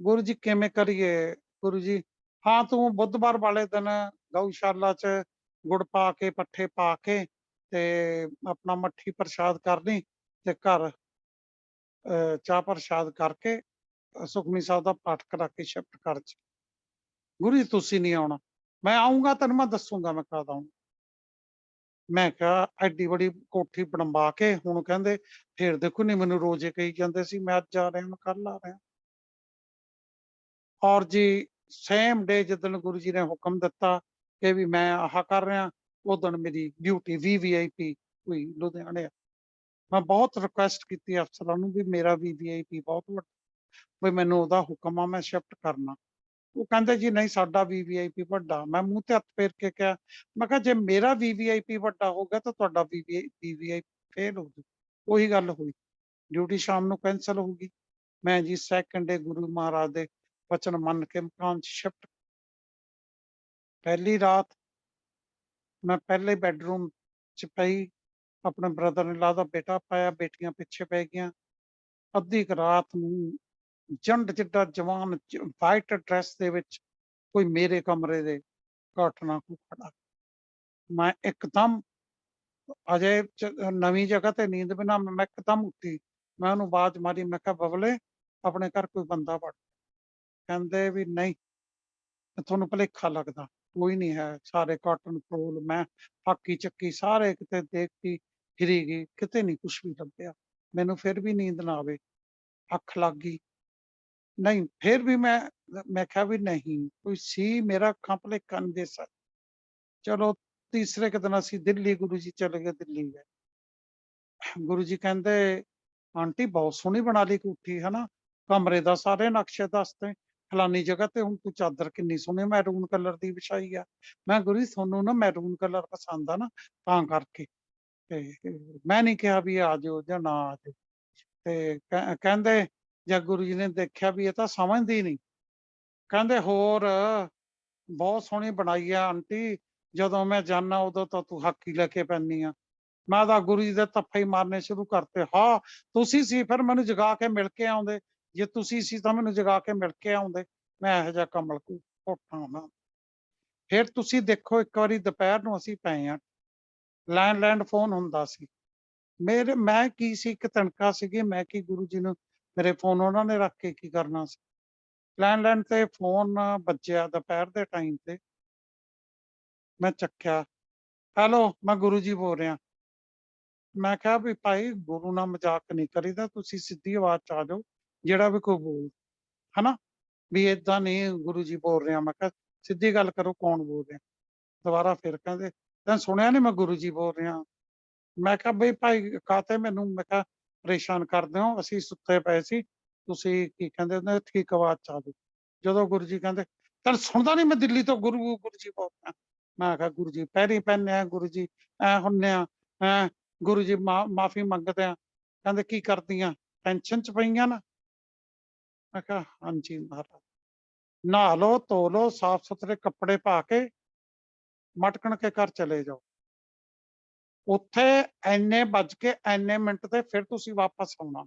ਗੁਰੂ ਜੀ ਕਿਵੇਂ ਕਰੀਏ? ਗੁਰੂ ਜੀ ਹਾਂ ਤੂੰ ਬੁੱਧਵਾਰ ਵਾਲੇ ਦਿਨ ਗਊਸ਼ਾਲਾ ਚ ਗੁੜ ਪਾ ਕੇ ਪੱਠੇ ਪਾ ਕੇ ਤੇ ਆਪਣਾ ਮੱਠੀ ਪ੍ਰਸ਼ਾਦ ਕਰਨੀ ਤੇ ਘਰ ਚਾਹ ਪ੍ਰਸ਼ਾਦ ਕਰਕੇ ਸੁਖਮਨੀ ਸਾਹਿਬ ਦਾ ਪਾਠ ਕਰਾ ਕੇ ਸ਼ਿਫਟ ਕਰ ਜੀ। ਗੁਰੂ ਜੀ ਤੁਸੀਂ ਨਹੀਂ ਆਉਣਾ? ਮੈਂ ਆਊਂਗਾ, ਤੈਨੂੰ ਮੈਂ ਦੱਸੂਗਾ ਮੈਂ ਕਦ ਆਊਂ। ਮੈਂ ਕਿਹਾ ਐਡੀ ਬੜੀ ਕੋਠੀ ਬਣਵਾ ਕੇ ਹੁਣ ਕਹਿੰਦੇ ਫੇਰ ਦੇਖੋ ਨਹੀਂ ਮੈਨੂੰ ਰੋਜ਼ੇ ਕਹੀ ਜਾਂਦੇ ਸੀ ਮੈਂ ਅੱਜ ਆ ਰਿਹਾ, ਮੈਂ ਕੱਲ ਆ ਰਿਹਾ। ਔਰ ਜੀ ਸੇਮ ਡੇ ਜਿੱਦਣ ਗੁਰੂ ਜੀ ਨੇ ਹੁਕਮ ਦਿੱਤਾ ਕਿ ਵੀ ਮੈਂ ਆਹ ਕਰ ਰਿਹਾ, ਉਦਣ ਮੇਰੀ ਡਿਊਟੀ VVIP ਹੋਈ ਲੁਧਿਆਣੇ। ਮੈਂ ਬਹੁਤ ਰਿਕੁਐਸਟ ਕੀਤੀ ਅਫਸਰਾਂ ਨੂੰ ਵੀ ਮੇਰਾ VVIP ਬਹੁਤ ਵੱਡਾ, ਵੀ ਮੈਨੂੰ ਉਹਦਾ ਹੁਕਮ ਆ, ਮੈਂ ਸ਼ਿਫਟ ਕਰਨਾ। ਉਹ ਕਹਿੰਦੇ ਜੀ ਨਹੀਂ ਸਾਡਾ VVIP ਵੱਡਾ। ਮੈਂ ਮੂੰਹ ਤੇ ਹੱਥ ਫੇਰ ਕੇ ਕਿਹਾ, ਮੈਂ ਕਿਹਾ ਜੇ ਮੇਰਾ VVIP ਵੱਡਾ ਹੋ ਗਿਆ ਤਾਂ ਤੁਹਾਡਾ VVIP ਫੇਲ ਹੋ ਜੂ। ਉਹੀ ਗੱਲ ਹੋਈ, ਡਿਊਟੀ ਸ਼ਾਮ ਨੂੰ ਕੈਂਸਲ ਹੋ ਗਈ। ਮੈਂ ਜੀ ਸੈਕੰਡ ਡੇ ਗੁਰੂ ਮਹਾਰਾਜ ਦੇ ਵਚਨ ਮੰਨ ਕੇ ਮਕਾਨ ਚ ਸ਼ਿਫਟ। ਪਹਿਲੀ ਰਾਤ ਮੈਂ ਪਹਿਲੇ ਬੈਡਰੂਮ ਚ ਪਈ, ਆਪਣੇ ਬ੍ਰਦਰ ਨੇ ਲਾ ਦਾ ਬੇਟਾ ਪਾਇਆ, ਬੇਟੀਆਂ ਪਿੱਛੇ ਪੈ ਗਈਆਂ। ਅੱਧੀ ਕੁ ਰਾਤ ਨੂੰ ਜੰਡ ਜਿੱਡਾ ਜਵਾਨ ਵਾਈਟ ਡਰੈਸ ਦੇ ਵਿੱਚ ਕੋਈ ਮੇਰੇ ਕਮਰੇ ਦੇ ਘਟਨਾ ਕੋ ਖੜਾ। ਮੈਂ ਇੱਕਦਮ ਅਜੇ ਨਵੀਂ ਜਗ੍ਹਾ ਤੇ ਨੀਂਦ ਬਿਨਾ ਮੈਂ ਇੱਕਦਮ ਉੱਠੀ। ਮੈਂ ਉਹਨੂੰ ਆਵਾਜ਼ ਮਾਰੀ, ਮੈਂ ਕਿਹਾ ਬਬਲੇ ਆਪਣੇ ਘਰ ਕੋਈ ਬੰਦਾ ਵੜ। ਕਹਿੰਦੇ ਵੀ ਨਹੀਂ ਤੁਹਾਨੂੰ ਭੁਲੇਖਾ ਲੱਗਦਾ, ਕੋਈ ਨਹੀਂ ਹੈ। ਸਾਰੇ ਕਾਟਨ ਫਰੋਲ ਮੈਂ ਹਾਕੀ ਚੱਕੀ ਸਾਰੇ ਕਿਤੇ ਦੇਖੀ, ਫਿਰੀ ਗਈ, ਕਿਤੇ ਨਹੀਂ ਕੁਛ ਵੀ ਲੱਭਿਆ। ਮੈਨੂੰ ਫਿਰ ਵੀ ਨੀਂਦ ਨਾ ਆਵੇ, ਅੱਖ ਲੱਗ ਗਈ। ਨਹੀਂ ਫਿਰ ਵੀ ਮੈਂ ਕਿਹਾ ਵੀ ਨਹੀਂ ਕੋਈ ਸੀ, ਮੇਰਾ ਅੱਖਾਂ ਭੁਲੇਖਾ ਨਹੀਂ ਦੇ ਸਕਦਾ। ਚਲੋ ਤੀਸਰੇ ਕੁ ਦਿਨ ਅਸੀਂ ਦਿੱਲੀ ਗੁਰੂ ਜੀ ਚਲੇ ਗਏ, ਦਿੱਲੀ ਗਏ। ਗੁਰੂ ਜੀ ਕਹਿੰਦੇ ਆਂਟੀ ਬਹੁਤ ਸੋਹਣੀ ਬਣਾ ਲਈ ਕੋਠੀ ਹੈ ਨਾ, ਕਮਰੇ ਦਾ ਸਾਰੇ ਨਕਸ਼ੇ ਦੱਸਦੇ, ਫਲਾਨੀ ਜਗ੍ਹਾ ਤੇ ਹੁਣ ਤੂੰ ਚਾਦਰ ਕਿੰਨੀ ਸੋਹਣੀ ਮੈਰੂਨ ਕਲਰ ਦੀ ਵਿਛਾਈ ਆ। ਮੈਂ ਗੁਰੂ ਜੀ ਤੁਹਾਨੂੰ ਨਾ ਮੈਰੂਨ ਕਲਰ ਪਸੰਦ ਆ ਨਾ ਤਾਂ ਕਰਕੇ, ਤੇ ਮੈਂ ਨਹੀਂ ਕਿਹਾ ਵੀ ਆ ਜਾਓ ਜਾਂ ਨਾ ਆ ਜਾਓ। ਤੇ ਕਹਿੰਦੇ ਜਦ ਗੁਰੂ ਜੀ ਨੇ ਦੇਖਿਆ ਵੀ ਇਹ ਤਾਂ ਸਮਝਦੀ ਨਹੀਂ, ਕਹਿੰਦੇ ਹੋਰ ਬਹੁਤ ਸੋਹਣੀ ਬਣਾਈ ਆ ਆਂਟੀ, ਜਦੋਂ ਮੈਂ ਜਾਣਾ ਉਦੋਂ ਤਾਂ ਤੂੰ ਹਾਕੀ ਲੈ ਕੇ ਪੈਂਦੀ ਆ। ਮੈਂ ਤਾਂ ਗੁਰੂ ਜੀ ਦੇ ਧੱਫੇ ਹੀ ਮਾਰਨੇ ਸ਼ੁਰੂ ਕਰਤੇ। ਹਾਂ ਤੁਸੀਂ ਸੀ ਫਿਰ ਮੈਨੂੰ ਜਗਾ ਕੇ ਮਿਲ ਕੇ ਆਉਂਦੇ, ਜੇ ਤੁਸੀਂ ਸੀ ਤਾਂ ਮੈਨੂੰ ਜਗਾ ਕੇ ਮਿਲ ਕੇ ਆਉਂਦੇ, ਮੈਂ ਇਹੋ ਜਿਹਾ ਕਮਲ ਘੋਟਾਂ ਨਾ। ਫਿਰ ਤੁਸੀਂ ਦੇਖੋ ਇੱਕ ਵਾਰੀ ਦੁਪਹਿਰ ਨੂੰ ਅਸੀਂ ਪਏ ਆ, ਲੈਂਡ ਫੋਨ ਹੁੰਦਾ ਸੀ ਮੈਂ ਕੀ ਸੀ, ਇੱਕ ਤਣਕਾ ਸੀਗੀ, ਮੈਂ ਕੀ ਗੁਰੂ ਜੀ ਨੂੰ ਮੇਰੇ ਫੋਨ ਉਹਨਾਂ ਨੇ ਰੱਖ ਕੇ ਕੀ ਕਰਨਾ ਸੀ। ਲੈਂਡ ਤੇ ਫੋਨ ਵੱਜਿਆ ਦੁਪਹਿਰ ਦੇ ਟਾਈਮ ਤੇ, ਮੈਂ ਚੱਕਿਆ, ਹੈਲੋ ਮੈਂ ਗੁਰੂ ਜੀ ਬੋਲ ਰਿਹਾ। ਮੈਂ ਕਿਹਾ ਵੀ ਭਾਈ ਗੁਰੂ ਨਾਲ ਮਜ਼ਾਕ ਨਹੀਂ ਕਰੀਦਾ, ਤੁਸੀਂ ਸਿੱਧੀ ਆਵਾਜ਼ ਚ ਆ ਜਾਓ, ਜਿਹੜਾ ਵੀ ਕੋਈ ਬੋਲ ਹਨਾ, ਵੀ ਏਦਾਂ ਨਹੀਂ ਗੁਰੂ ਜੀ ਬੋਲ ਰਿਹਾ। ਮੈਂ ਕਿਹਾ ਸਿੱਧੀ ਗੱਲ ਕਰੋ ਕੌਣ ਬੋਲ ਰਿਹਾ। ਦੁਬਾਰਾ ਫਿਰ ਕਹਿੰਦੇ ਤੈਨੂੰ ਸੁਣਿਆ ਨੀ ਮੈਂ ਗੁਰੂ ਜੀ ਬੋਲ ਰਿਹਾ। ਮੈਂ ਕਿਹਾ ਬਈ ਭਾਈ ਕਾਤੇ ਮੈਨੂੰ ਮੈਂ ਕਿਹਾ ਪਰੇਸ਼ਾਨ ਕਰਦੇ ਹੋ, ਅਸੀਂ ਸੁੱਤੇ ਪਏ ਸੀ, ਤੁਸੀਂ ਕੀ ਕਹਿੰਦੇ ਹੁੰਦੇ ਠੀਕ ਆਵਾਜ਼ ਚ ਆ ਜਾਓ। ਜਦੋਂ ਗੁਰੂ ਜੀ ਕਹਿੰਦੇ ਤੈਨੂੰ ਸੁਣਦਾ ਨਹੀਂ ਮੈਂ ਦਿੱਲੀ ਤੋਂ ਗੁਰੂ ਜੀ ਬੋਲ ਰਿਹਾ। ਮੈਂ ਕਿਹਾ ਗੁਰੂ ਜੀ ਪੈਰੀ ਪੈਂਦੇ ਆ, ਗੁਰੂ ਜੀ ਐ ਹੁੰਨੇ ਆ, ਗੁਰੂ ਜੀ ਮਾਫੀ ਮੰਗਦੇ ਆ। ਕਹਿੰਦੇ ਕੀ ਕਰਦੀਆਂ? टेंशन च पईयां ना? मैं कहा हाँ जी महाराज। नहा लो, धो लो, साफ सुथरे कपड़े पा के मटकण के घर चले जाओ। ਉੱਥੇ ਐਨੇ ਵੱਜ ਕੇ ਐਨੇ ਮਿੰਟ ਤੇ ਫਿਰ ਤੁਸੀਂ ਵਾਪਸ ਆਉਣਾ।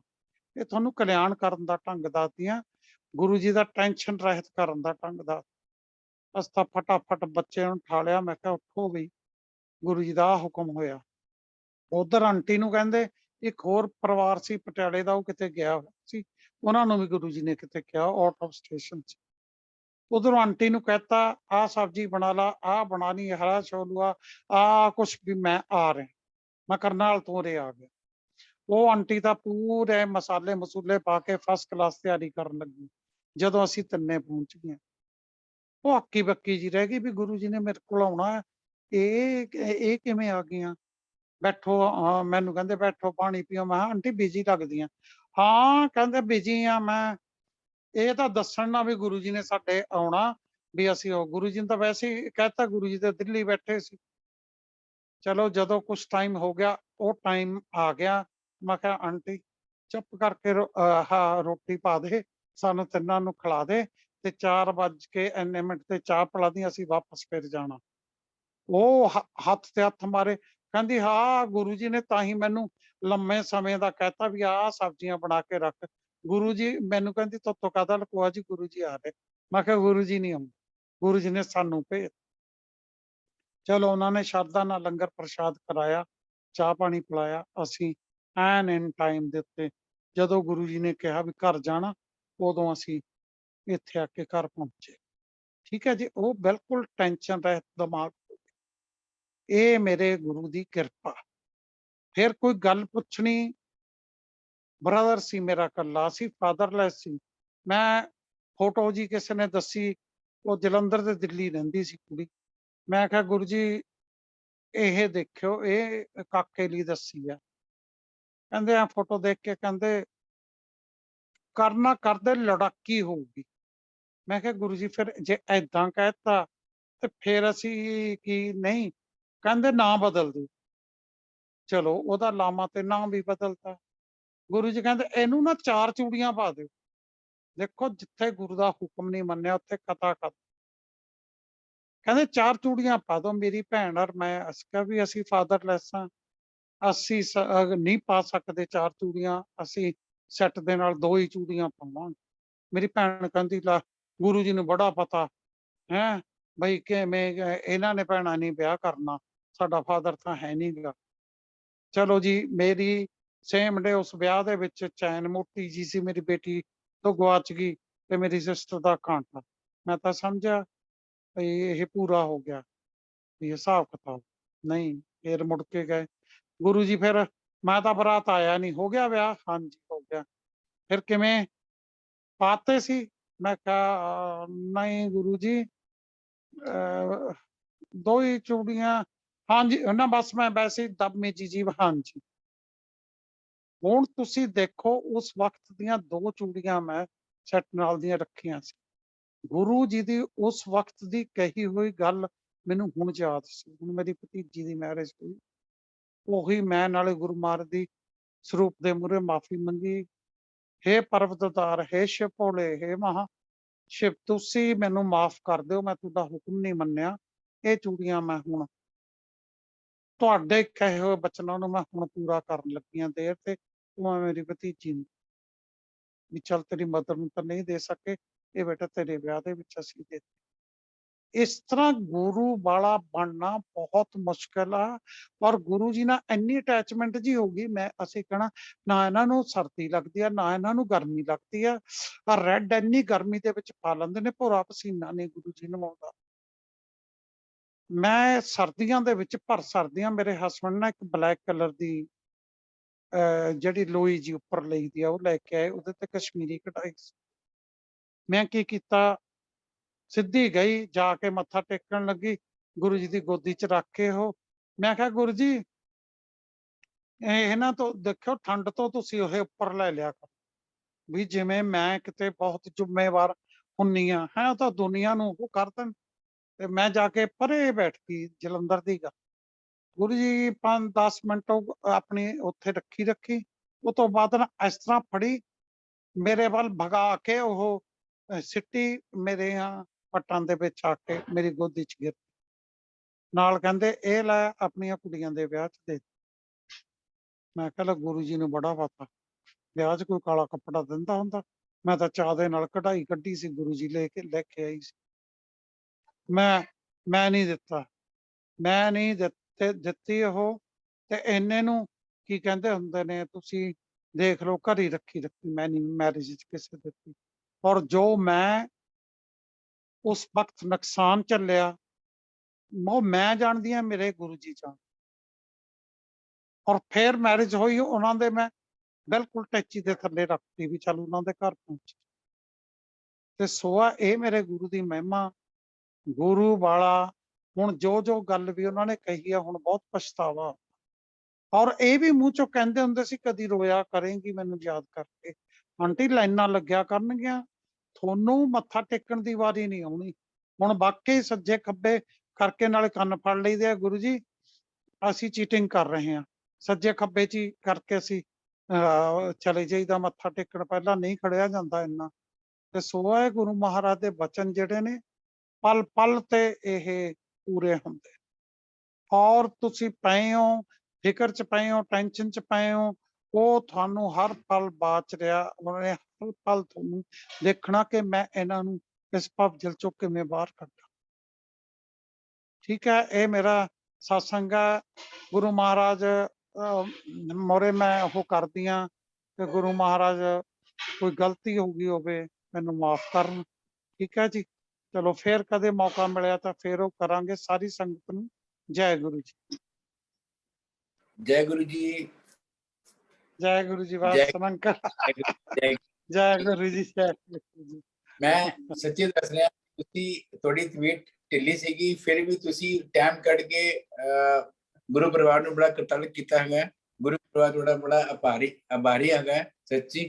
ਇਹ ਤੁਹਾਨੂੰ ਕਲਿਆਣ ਕਰਨ ਦਾ ਢੰਗ ਦੱਸਦੀਆਂ, ਗੁਰੂ ਜੀ ਦਾ ਟੈਨਸ਼ਨ ਰਹਿਤ ਕਰਨ ਦਾ ਢੰਗ ਦਾ। ਅਸੀਂ ਤਾਂ ਫਟਾਫਟ ਬੱਚੇ ਨੂੰ ਉਠਾ ਲਿਆ, ਮੈਂ ਕਿਹਾ ਉੱਠੋ ਬਈ, ਗੁਰੂ ਜੀ ਦਾ ਆਹ ਹੁਕਮ ਹੋਇਆ। ਉਧਰ ਆਂਟੀ ਨੂੰ ਕਹਿੰਦੇ ਇੱਕ ਹੋਰ ਪਰਿਵਾਰ ਸੀ ਪਟਿਆਲੇ ਦਾ, ਉਹ ਕਿਤੇ ਗਿਆ ਹੋਇਆ ਸੀ, ਉਹਨਾਂ ਨੂੰ ਵੀ ਗੁਰੂ ਜੀ ਨੇ ਕਿਤੇ ਕਿਹਾ ਆਊਟ ਆਫ ਸਟੇਸ਼ਨ 'ਚ। ਉਧਰੋਂ ਆਂਟੀ ਨੂੰ ਕਹਿਤਾ ਆਹ ਸਬਜ਼ੀ ਬਣਾ ਲਾ, ਆਹ ਬਣਾਣੀ, ਹਰਾ ਛੋਲੂਆ, ਆਹ ਕੁਛ ਵੀ, ਮੈਂ ਆ ਰਿਹਾ, ਮੈਂ ਕਰਨਾਲ ਤੋਂ ਉਰੇ ਆ ਗਿਆ। ਉਹ ਆਂਟੀ ਤਾਂ ਪੂਰੇ ਮਸਾਲੇ ਮਸੂਲੇ ਪਾ ਕੇ ਫਸਟ ਕਲਾਸ ਤਿਆਰੀ ਕਰਨ ਲੱਗੀ। ਜਦੋਂ ਅਸੀਂ ਤਿੰਨੇ ਪਹੁੰਚ ਗਏ, ਉਹ ਹੱਕੀ ਬੱਕੀ ਜੀ ਰਹਿ ਗਈ ਵੀ ਗੁਰੂ ਜੀ ਨੇ ਮੇਰੇ ਕੋਲ ਆਉਣਾ ਹੈ, ਇਹ ਕਿਵੇਂ ਆ ਗਈਆਂ? ਬੈਠੋ, ਮੈਨੂੰ ਕਹਿੰਦੇ ਬੈਠੋ ਪਾਣੀ ਪੀਓ। ਮੈਂ ਕਿਹਾ ਆਂਟੀ ਬਿਜੀ ਲੱਗਦੀਆਂ। ਹਾਂ ਕਹਿੰਦੇ ਬਿਜੀ ਆ ਮੈਂ, ਇਹ ਤਾਂ ਦੱਸਣ ਨਾ ਵੀ ਗੁਰੂ ਜੀ ਨੇ ਸਾਡੇ ਆਉਣਾ, ਵੀ ਅਸੀਂ ਉਹ ਗੁਰੂ ਜੀ ਨੇ ਤਾਂ ਵੈਸੇ ਹੀ ਕਹਿਤਾ, ਗੁਰੂ ਜੀ ਤਾਂ ਦਿੱਲੀ ਬੈਠੇ ਸੀ। ਚਲੋ ਜਦੋਂ ਕੁਛ ਟਾਈਮ ਹੋ ਗਿਆ, ਉਹ ਟਾਈਮ ਆ ਗਿਆ, ਮੈਂ ਕਿਹਾ ਆਂਟੀ ਚੁੱਪ ਕਰਕੇ ਰੋਟੀ ਪਾ ਦੇ, ਸਾਨੂੰ ਤਿੰਨਾਂ ਨੂੰ ਖਿਲਾ ਦੇ, ਤੇ 4 ਵੱਜ ਕੇ ਇੰਨੇ ਮਿੰਟ ਤੇ ਚਾਹ ਪਿਲਾ ਦੀ, ਅਸੀਂ ਵਾਪਸ ਫਿਰ ਜਾਣਾ। ਉਹ ਹੱਥ ਤੇ ਹੱਥ ਮਾਰੇ, ਕਹਿੰਦੀ ਹਾਂ ਗੁਰੂ ਜੀ ਨੇ ਤਾਂ ਹੀ ਮੈਨੂੰ ਲੰਮੇ ਸਮੇਂ ਦਾ ਕਹਿਤਾ ਵੀ ਆਹ ਸਬਜ਼ੀਆਂ ਬਣਾ ਕੇ ਰੱਖ। ਗੁਰੂ ਜੀ ਮੈਨੂੰ ਕਹਿੰਦੀ ਤੋਤੋਂ ਕਾਹਦਾ ਲਕੋਆ ਜੀ, ਗੁਰੂ ਜੀ ਆ ਰਹੇ। ਮੈਂ ਕਿਹਾ ਗੁਰੂ ਜੀ ਨਹੀਂ ਆਉਂਦੇ, ਗੁਰੂ ਜੀ ਨੇ ਸਾਨੂੰ ਭੇਜ। ਚਲੋ ਉਹਨਾਂ ਨੇ ਸ਼ਰਧਾ ਨਾਲ ਲੰਗਰ ਪ੍ਰਸ਼ਾਦ ਕਰਾਇਆ, ਚਾਹ ਪਾਣੀ ਪਿਲਾਇਆ। ਅਸੀਂ ਐਨ ਇਨ ਟਾਈਮ ਦੇ ਉੱਤੇ ਜਦੋਂ ਗੁਰੂ ਜੀ ਨੇ ਕਿਹਾ ਵੀ ਘਰ ਜਾਣਾ, ਉਦੋਂ ਅਸੀਂ ਇੱਥੇ ਆ ਕੇ ਘਰ ਪਹੁੰਚੇ। ਠੀਕ ਹੈ ਜੀ, ਉਹ ਬਿਲਕੁਲ ਟੈਨਸ਼ਨ ਰਹਿਤ ਦਿਮਾਗ। ਇਹ ਮੇਰੇ ਗੁਰੂ ਦੀ ਕਿਰਪਾ। ਫਿਰ ਕੋਈ ਗੱਲ ਪੁੱਛਣੀ, ਬ੍ਰਦਰ ਸੀ ਮੇਰਾ ਇਕੱਲਾ ਸੀ, ਫਾਦਰਲੈਸ ਸੀ। ਮੈਂ ਫੋਟੋ ਜੀ ਕਿਸੇ ਨੇ ਦੱਸੀ, ਉਹ ਜਲੰਧਰ ਤੇ ਦਿੱਲੀ ਰਹਿੰਦੀ ਸੀ ਕੁੜੀ। ਮੈਂ ਕਿਹਾ ਗੁਰੂ ਜੀ ਇਹ ਦੇਖਿਓ, ਇਹ ਕਾਕੇ ਲਈ ਦੱਸੀ ਆ। ਕਹਿੰਦੇ ਆ ਫੋਟੋ ਦੇਖ ਕੇ ਕਹਿੰਦੇ ਕਰਨਾ ਕਰਦੇ ਲੜਾਕੀ ਹੋਊਗੀ। ਮੈਂ ਕਿਹਾ ਗੁਰੂ ਜੀ ਫਿਰ ਜੇ ਏਦਾਂ ਕਹਿਤਾ ਤੇ ਫਿਰ ਅਸੀਂ ਕੀ ਨਹੀਂ? ਕਹਿੰਦੇ ਨਾਂ ਬਦਲ ਦਿਓ। ਚਲੋ ਉਹਦਾ ਲਾਮਾ ਤੇ ਨਾਂ ਵੀ ਬਦਲਤਾ। ਗੁਰੂ ਜੀ ਕਹਿੰਦੇ ਇਹਨੂੰ ਨਾ 4 ਚੂੜੀਆਂ ਪਾ ਦਿਓ। ਦੇਖੋ ਜਿੱਥੇ ਗੁਰੂ ਦਾ ਹੁਕਮ ਨਹੀਂ ਮੰਨਿਆ ਉੱਥੇ ਕਥਾ ਕਰ। ਕਹਿੰਦੇ 4 ਚੂੜੀਆਂ ਪਾ ਦਿਓ। ਮੇਰੀ ਭੈਣ ਔਰ ਮੈਂ ਅਸੀਂ ਕਿਹਾ ਵੀ ਅਸੀਂ ਫਾਦਰਲੈਸ ਹਾਂ, ਅਸੀਂ ਨਹੀਂ ਪਾ ਸਕਦੇ 4 ਚੂੜੀਆਂ, ਅਸੀਂ ਸੈੱਟ ਦੇ ਨਾਲ 2 ਹੀ ਚੂੜੀਆਂ ਪਾਵਾਂਗੇ। ਮੇਰੀ ਭੈਣ ਕਹਿੰਦੀ ਲਾ ਗੁਰੂ ਜੀ ਨੂੰ ਬੜਾ ਪਤਾ ਹੈ ਬਈ ਕਿਵੇਂ ਇਹਨਾਂ ਨੇ ਭੈਣਾਂ ਨਹੀਂ ਵਿਆਹ ਕਰਨਾ, ਸਾਡਾ ਫਾਦਰ ਤਾਂ ਹੈ ਨਹੀਂ ਗਾ। ਚਲੋ ਜੀ, ਮੇਰੀ ਸੇਮ ਡੇ ਉਸ ਵਿਆਹ ਦੇ ਵਿੱਚ ਚੈਨ ਮੋਟੀ ਜੀ ਸੀ ਮੇਰੀ ਬੇਟੀ ਤੋਂ ਗਵਾਚ ਗਈ, ਤੇ ਮੇਰੀ ਸਿਸਟਰ ਦਾ ਕਾਂਟਾ। ਮੈਂ ਤਾਂ ਸਮਝਿਆ ਵੀ ਇਹ ਪੂਰਾ ਹੋ ਗਿਆ, ਵੀ ਹਿਸਾਬ ਕਿਤਾਬ ਨਹੀਂ। ਫਿਰ ਮੁੜ ਕੇ ਗਏ ਗੁਰੂ ਜੀ, ਫਿਰ ਮੈਂ ਤਾਂ ਬਰਾਤ ਆਇਆ ਨਹੀਂ, ਹੋ ਗਿਆ ਵਿਆਹ? ਹਾਂਜੀ ਹੋ ਗਿਆ। ਫਿਰ ਕਿਵੇਂ ਪਾਤੇ ਸੀ? ਮੈਂ ਕਿਹਾ ਨਹੀਂ ਗੁਰੂ ਜੀ, 2 ਹੀ ਚੂੜੀਆਂ। ਹਾਂਜੀ ਨਾ ਬਸ ਮੈਂ ਵੈਸੇ ਦਬਮੀ ਜੀ ਹਾਂਜੀ। ਹੁਣ ਤੁਸੀਂ ਦੇਖੋ ਉਸ ਵਕਤ ਦੀਆਂ 2 ਚੂੜੀਆਂ ਮੈਂ ਸੈੱਟ ਨਾਲ ਦੀਆਂ ਰੱਖੀਆਂ ਸੀ। ਗੁਰੂ ਜੀ ਦੀ ਉਸ ਵਕਤ ਦੀ ਕਹੀ ਹੋਈ ਗੱਲ ਮੈਨੂੰ ਹੁਣ ਯਾਦ ਸੀ। ਹੁਣ ਮੇਰੀ ਭਤੀਜੀ ਦੀ ਮੈਰਿਜ ਹੋਈ, ਉਹੀ ਮੈਂ ਨਾਲੇ ਗੁਰੂ ਮਹਾਰਾਜ ਦੀ ਸਰੂਪ ਦੇ ਮੂਹਰੇ ਮਾਫੀ ਮੰਗੀ। ਹੇ ਪਰਬਤਦਾਰ, ਹੇ ਸ਼ਿਵ ਭੋਲੇ, ਹੇ ਮਹਾ ਸ਼ਿਵ, ਤੁਸੀਂ ਮੈਨੂੰ ਮਾਫ ਕਰ ਦਿਓ, ਮੈਂ ਤੁਹਾਡਾ ਹੁਕਮ ਨਹੀਂ ਮੰਨਿਆ। ਇਹ ਚੂੜੀਆਂ ਮੈਂ ਹੁਣ ਤੁਹਾਡੇ ਕਹੇ ਹੋਏ ਬਚਨਾਂ ਨੂੰ ਮੈਂ ਹੁਣ ਪੂਰਾ ਕਰਨ ਲੱਗੀ ਹਾਂ। ਦੇਰ ਤੇ ਤੂੰ ਮੇਰੀ ਭਤੀਜੀ ਨੂੰ ਵੀ ਚੱਲ ਤੇਰੀ ਮਦਰ ਨੂੰ ਤਾਂ ਨਹੀਂ ਦੇ ਸਕੇ, ਇਹ ਬੇਟਾ ਤੇਰੇ ਵਿਆਹ ਦੇ ਵਿੱਚ ਅਸੀਂ ਦੇ। ਇਸ ਤਰ੍ਹਾਂ ਗੁਰੂ ਵਾਲਾ ਬਣਨਾ ਬਹੁਤ ਮੁਸ਼ਕਿਲ ਆ। ਔਰ ਗੁਰੂ ਜੀ ਨਾਲ ਇੰਨੀ ਅਟੈਚਮੈਂਟ ਜੀ ਹੋ ਗਈ, ਮੈਂ ਅਸੀਂ ਕਹਿਣਾ ਨਾ ਇਹਨਾਂ ਨੂੰ ਸਰਦੀ ਲੱਗਦੀ ਆ, ਨਾ ਇਹਨਾਂ ਨੂੰ ਗਰਮੀ ਲੱਗਦੀ ਆ। ਰੈੱਡ ਇੰਨੀ ਗਰਮੀ ਦੇ ਵਿੱਚ ਪਾ ਲੈਂਦੇ ਨੇ, ਭੋਰਾ ਪਸੀਨਾ ਨਹੀਂ ਗੁਰੂ ਜੀ ਨੂੰ ਆਉਂਦਾ। ਮੈਂ ਸਰਦੀਆਂ ਦੇ ਵਿੱਚ ਭਰ ਸਰਦੀਆਂ ਮੇਰੇ ਹਸਬੈਂਡ ਨੇ ਇੱਕ ਬਲੈਕ ਕਲਰ ਦੀ ਜਿਹੜੀ ਲੋਈ ਜੀ ਉੱਪਰ ਲਈ ਦੀ ਆ, ਉਹ ਲੈ ਕੇ ਆਏ, ਉਹਦੇ ਤੇ ਕਸ਼ਮੀਰੀ ਕਢਾਈ ਸੀ। ਮੈਂ ਕੀ ਕੀਤਾ, ਸਿੱਧੀ ਗਈ, ਜਾ ਕੇ ਮੱਥਾ ਟੇਕਣ ਲੱਗੀ, ਗੁਰੂ ਜੀ ਦੀ ਗੋਦੀ 'ਚ ਰੱਖ ਕੇ ਉਹ। ਮੈਂ ਕਿਹਾ ਗੁਰੂ ਜੀ ਇਹਨਾਂ ਤੋਂ ਦੇਖਿਓ ਠੰਡ ਤੋਂ ਤੁਸੀਂ ਉਹ ਉੱਪਰ ਲੈ ਲਿਆ ਕਰੋ, ਵੀ ਜਿਵੇਂ ਮੈਂ ਕਿਤੇ ਬਹੁਤ ਜ਼ਿੰਮੇਵਾਰ ਹੁੰਨੀ ਆ ਹੈ, ਉਹ ਤਾਂ ਦੁਨੀਆ ਨੂੰ ਉਹ ਕਰ ਦੇਣ। ਤੇ ਮੈਂ ਜਾ ਕੇ ਪਰੇ ਬੈਠ ਗਈ ਜਲੰਧਰ ਦੀ ਗੱਲ। ਗੁਰੂ ਜੀ 5-10 ਮਿੰਟ ਆਪਣੀ ਉੱਥੇ ਰੱਖੀ ਉਹ ਤੋਂ ਬਾਅਦ ਨਾ ਇਸ ਤਰ੍ਹਾਂ ਫੜੀ, ਮੇਰੇ ਵੱਲ ਭਗਾ ਕੇ ਉਹ ਸਿੱਟੀ ਮੇਰੇ ਪੱਟਾਂ ਦੇ ਵਿੱਚ ਆ ਕੇ ਮੇਰੀ ਗੋਦੀ 'ਚ ਗਿਰ, ਨਾਲ ਕਹਿੰਦੇ ਇਹ ਲੈ ਆਪਣੀਆਂ ਕੁੜੀਆਂ ਦੇ ਵਿਆਹ 'ਚ ਦੇ। ਮੈਂ ਕਿਹਾ ਲੈ ਗੁਰੂ ਜੀ ਨੂੰ ਬੜਾ ਪਤਾ, ਵਿਆਹ 'ਚ ਕੋਈ ਕਾਲਾ ਕੱਪੜਾ ਦਿੰਦਾ ਹੁੰਦਾ। ਮੈਂ ਤਾਂ ਚਾਹ ਦੇ ਨਾਲ ਕਢਾਈ ਕੱਢੀ ਸੀ, ਗੁਰੂ ਜੀ ਲੈ ਕੇ ਆਈ ਸੀ। ਮੈਂ ਨਹੀਂ ਦਿੱਤਾ, ਮੈਂ ਨਹੀਂ ਦਿੱਤੀ ਉਹ। ਤੇ ਇੰਨੇ ਨੂੰ ਕੀ ਕਹਿੰਦੇ ਹੁੰਦੇ ਨੇ, ਤੁਸੀਂ ਦੇਖ ਲਓ, ਘਰ ਹੀ ਰੱਖੀ। ਮੈਂ ਨਹੀਂ ਮੈਰਿਜ 'ਚ ਕਿਸੇ ਦਿੱਤੀ। ਔਰ ਜੋ ਮੈਂ ਉਸ ਵਕਤ ਨੁਕਸਾਨ ਝੱਲਿਆ, ਉਹ ਮੈਂ ਜਾਣਦੀ ਹਾਂ, ਮੇਰੇ ਗੁਰੂ ਜੀ ਜਾਣ। ਔਰ ਫਿਰ ਮੈਰਿਜ ਹੋਈ ਉਹਨਾਂ ਦੇ, ਮੈਂ ਬਿਲਕੁਲ ਟੈਚੀ ਦੇ ਥੱਲੇ ਰੱਖਤੀ ਵੀ ਚੱਲ ਉਹਨਾਂ ਦੇ ਘਰ ਪਹੁੰਚ। ਤੇ ਸੋਆ ਇਹ ਮੇਰੇ ਗੁਰੂ ਦੀ ਮਹਿਮਾ, ਗੁਰੂ ਵਾਲਾ। ਹੁਣ ਜੋ ਗੱਲ ਵੀ ਉਹਨਾਂ ਨੇ ਕਹੀ ਆ, ਹੁਣ ਬਹੁਤ ਪਛਤਾਵਾ। ਔਰ ਇਹ ਵੀ ਮੂੰਹ ਚੋਂ ਕਹਿੰਦੇ ਹੁੰਦੇ ਸੀ, ਕਦੀ ਰੋਇਆ ਕਰੇਂਗੀ ਮੈਨੂੰ ਯਾਦ ਕਰਕੇ। ਆਂਟੀ ਲਾਈਨਾਂ ਲੱਗਿਆ ਕਰਨਗੀਆਂ, ਤੁਹਾਨੂੰ ਮੱਥਾ ਟੇਕਣ ਦੀ ਵਾਰੀ ਨਹੀਂ ਆਉਣੀ। ਹੁਣ ਵਾਕਈ ਸੱਜੇ ਖੱਬੇ ਕਰਕੇ ਨਾਲੇ ਕੰਨ ਫੜ ਲਈਦੇ ਆ, ਗੁਰੂ ਜੀ ਅਸੀਂ ਚੀਟਿੰਗ ਕਰ ਰਹੇ ਹਾਂ। ਸੱਜੇ ਖੱਬੇ 'ਚ ਹੀ ਕਰਕੇ ਅਸੀਂ ਚਲੇ ਜਾਈਦਾ ਮੱਥਾ ਟੇਕਣ, ਪਹਿਲਾਂ ਨਹੀਂ ਖੜਿਆ ਜਾਂਦਾ ਇੰਨਾ। ਤੇ ਸੋ ਹੈ ਗੁਰੂ ਮਹਾਰਾਜ ਦੇ ਬਚਨ ਜਿਹੜੇ ਨੇ, ਪਲ ਪਲ ਤੇ ਇਹ ਪੂਰੇ ਹੁੰਦੇ। ਔਰ ਤੁਸੀਂ ਪਏ ਹੋ, ਫਿਕਰ 'ਚ ਪਏ ਹੋ, ਟੈਨਸ਼ਨ 'ਚ ਪਏ ਹੋ, ਉਹ ਤੁਹਾਨੂੰ ਹਰ ਪਲ ਬਾਚ ਰਿਹਾ। ਉਹਨੇ ਹਰ ਪਲ ਤੁਹਾਨੂੰ ਦੇਖਣਾ ਕਿ ਮੈਂ ਇਹਨਾਂ ਨੂੰ ਇਸ ਭਵਜਲ ਚੋਂ ਕਿਵੇਂ ਬਾਹਰ ਕੱਢਾਂ। ਠੀਕ ਹੈ, ਇਹ ਮੇਰਾ ਸਤਸੰਗ ਹੈ। ਗੁਰੂ ਮਹਾਰਾਜ ਮੋਰੇ ਮੈਂ ਉਹ ਕਰਦੀ ਹਾਂ ਕਿ ਗੁਰੂ ਮਹਾਰਾਜ ਕੋਈ ਗਲਤੀ ਹੋ ਗਈ ਹੋਵੇ ਮੈਨੂੰ ਮਾਫ ਕਰਨ। ਠੀਕ ਹੈ ਜੀ, ਚਲੋ ਫੇਰ ਕਦੇ ਮੌਕਾ ਮਿਲਿਆ ਤਾਂ ਫੇਰ ਉਹ ਕਰਾਂਗੇ। ਸਾਰੀ ਸੰਗਤ ਨੂੰ ਜੈ ਗੁਰੂ ਜੀ। ਜੈ ਗੁਰੂ ਜੀ। ਜੈ ਗੁਰੂ ਜੀ। ਵਾਸਨ ਅੰਕਲ ਜੈ ਗੁਰੂ ਜੀ। ਜੈ ਗੁਰੂ ਜੀ। ਮੈਂ ਸੱਚੀ ਦੱਸ ਰਿਹਾ, ਤੁਸੀਂ ਤੁਹਾਡੀ ਤਬੀਅਤ ਢਿੱਲੀ ਸੀਗੀ, ਫਿਰ ਵੀ ਤੁਸੀਂ ਟਾਈਮ ਕੱਢ ਕੇ ਗੁਰੂ ਪਰਿਵਾਰ ਨੂੰ ਬੜਾ ਕਰਤੱਵ ਕੀਤਾ ਹੈਗਾ। ਗੁਰੂ ਪਰਿਵਾਰ ਤੁਹਾਡਾ ਬੜਾ ਆਭਾਰੀ ਹੈਗਾ ਸੱਚੀ।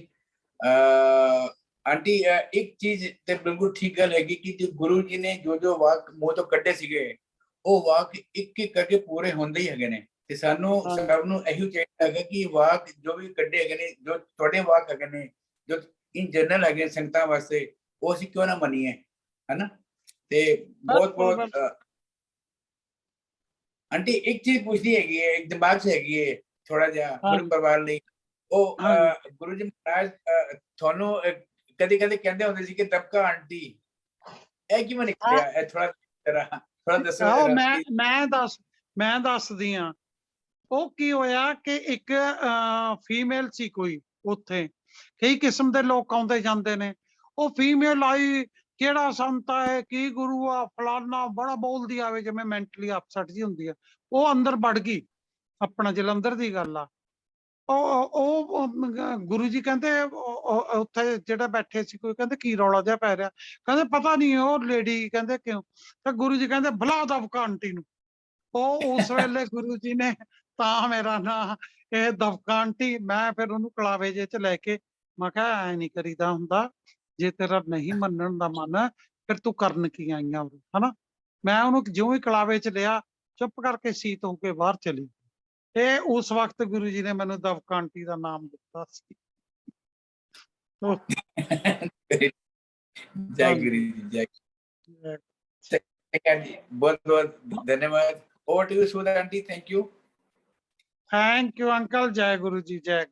ਆਂਟੀ ਇੱਕ ਚੀਜ਼ ਤੇ ਬਿਲਕੁਲ ਠੀਕ ਗੱਲ ਹੈਗੀ ਕਿ ਜੋ ਗੁਰੂ ਜੀ ਨੇ ਜੋ ਵਾਕ ਮੂੰਹ ਤੋਂ ਕੱਢੇ ਸੀਗੇ, ਉਹ ਵਾਕ ਇੱਕ ਇੱਕ ਕਰਕੇ ਪੂਰੇ ਹੁੰਦੇ ਹੀ ਹੈਗੇ ਨੇ। ਤੇ ਸਾਨੂੰ ਸਭ ਨੂੰ ਇਹੀ ਚਾਹੀਦਾ ਹੈਗਾ ਕਿ ਵਾਕ ਜੋ ਵੀ ਕੱਢੇ ਹੈਗੇ ਨੇ, ਜੋ ਤੁਹਾਡੇ ਵਾਕ ਹੈਗੇ ਨੇ, ਜੋ ਇਨ ਜਨਰਲ ਹੈਗੇ ਸੰਗਤਾਂ ਵਾਸਤੇ, ਉਹ ਅਸੀਂ ਕਿਉਂ ਨਾ ਮੰਨੀਏ, ਹਨਾ। ਤੇ ਬਹੁਤ ਆਂਟੀ ਇੱਕ ਚੀਜ਼ ਪੁੱਛਦੀ ਹੈਗੀ ਹੈ, ਇੱਕ ਦਿਮਾਗ 'ਚ ਹੈਗੀ ਹੈ ਥੋੜਾ ਜਿਹਾ ਗੁਰੂ ਪਰਿਵਾਰ ਲਈ। ਉਹ ਗੁਰੂ ਜੀ ਮਹਾਰਾਜ ਤੁਹਾਨੂੰ ਕਦੇ ਕਹਿੰਦੇ ਹੁੰਦੇ ਸੀ ਕਿ ਦਬਕਾ ਆਂਟੀ, ਇਹ ਕਿਵੇਂ ਨਿਕਲਿਆ? ਇਹ ਥੋੜਾ ਦੱਸੋ। ਮੈਂ ਦੱਸਦੀ ਹਾਂ। ਉਹ ਕੀ ਹੋਇਆ ਕਿ ਇੱਕ ਫੀਮੇਲ ਸੀ ਕੋਈ ਉੱਥੇ, ਕਈ ਕਿਸਮ ਦੇ ਲੋਕ ਆਉਂਦੇ ਜਾਂਦੇ ਨੇ। ਉਹ ਫੀਮੇਲ ਆਈ, ਕਿਹੜਾ ਸੰਤ ਹੈ, ਕੀ ਗੁਰੂ ਆ, ਫਲਾਨਾ, ਬੜਾ ਬੋਲਦੀ ਆਵੇ, ਜਿਵੇਂ ਮੈਂਟਲੀ ਅਪਸੈਟ ਜੀ ਹੁੰਦੀ ਆ। ਉਹ ਅੰਦਰ ਵੜ ਗਈ, ਆਪਣਾ ਜਲੰਧਰ ਦੀ ਗੱਲ ਆ। ਉਹ ਗੁਰੂ ਜੀ ਕਹਿੰਦੇ ਉੱਥੇ ਜਿਹੜਾ ਬੈਠੇ ਸੀ ਕੋਈ, ਕਹਿੰਦੇ ਕੀ ਰੌਲਾ ਜਿਹਾ ਪੈ ਰਿਹਾ? ਕਹਿੰਦੇ ਪਤਾ ਨਹੀਂ ਉਹ ਲੇਡੀ, ਕਹਿੰਦੇ ਕਿਉਂ? ਤਾਂ ਗੁਰੂ ਜੀ ਕਹਿੰਦੇ ਬੁਲਾ ਦਬਕਾ ਆਂਟੀ ਨੂੰ। ਉਹ ਉਸ ਵੇਲੇ ਗੁਰੂ ਜੀ ਨੇ ਤਾਂ ਮੇਰਾ ਨਾਂ ਇਹ ਦਬਕਾ ਆਂਟੀ। ਮੈਂ ਫਿਰ ਉਹਨੂੰ ਕਲਾਵੇ ਜੇ 'ਚ ਲੈ ਕੇ, ਮੈਂ ਕਿਹਾ ਐ ਨਹੀਂ ਕਰੀਦਾ ਹੁੰਦਾ, ਜੇ ਤੇਰਾ ਨਹੀਂ ਮੰਨਣ ਦਾ ਮਨ ਫਿਰ ਤੂੰ ਕਰਨ ਕੀ ਆਈਆਂ, ਹਨਾ। ਮੈਂ ਉਹਨੂੰ ਜਿਉਂ ਹੀ ਕਲਾਵੇ 'ਚ ਲਿਆ, ਚੁੱਪ ਕਰਕੇ ਸੀਤ ਹੋ ਕੇ ਬਾਹਰ ਚਲੀ। ਇਹ ਉਸ ਵਕਤ ਗੁਰੂ ਜੀ ਨੇ ਮੈਨੂੰ ਦਬਕਾ ਆਂਟੀ ਦਾ ਨਾਮ ਦਿੱਤਾ ਸੀ। ਜੈ ਗੁਰੂ ਜੀ। ਜੈ बहुत बहुत धन्यवाद। Over to you Sudha aunty. Thank you uncle. जय गुरु जी। जय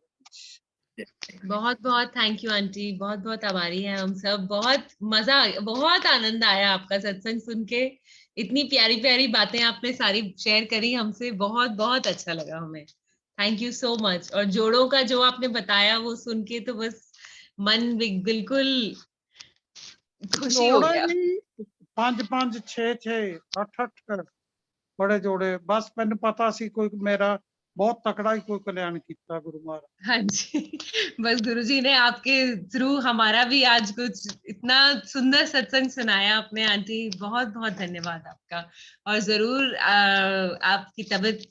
बहुत बहुत थैंक यू आंटी, बहुत बहुत आभारी हैं हम सब। बहुत मजा, बहुत आनंद आया आपका सत्संग सुन के। इतनी प्यारी प्यारी बातें आपने सारी शेयर करी हमसे, बहुत बहुत अच्छा लगा हमें। Thank you so much. और जोड़ों का जो आपने बताया वो सुन के तो बस मन बिल्कुल खुशी हो गया। 5 5 6 6 8 8 बड़े जोड़े, बस मैंने पता सी कोई मेरा बहुत तकड़ा ही कोई कल्याण किया गुरु महाराज। हाँ जी, बस गुरु जी ने आपके थ्रू हमारा भी आज कुछ इतना सुंदर सत्संग सुनाया आपने। आंटी बहुत बहुत धन्यवाद आपका। और जरूर आपकी तबीयत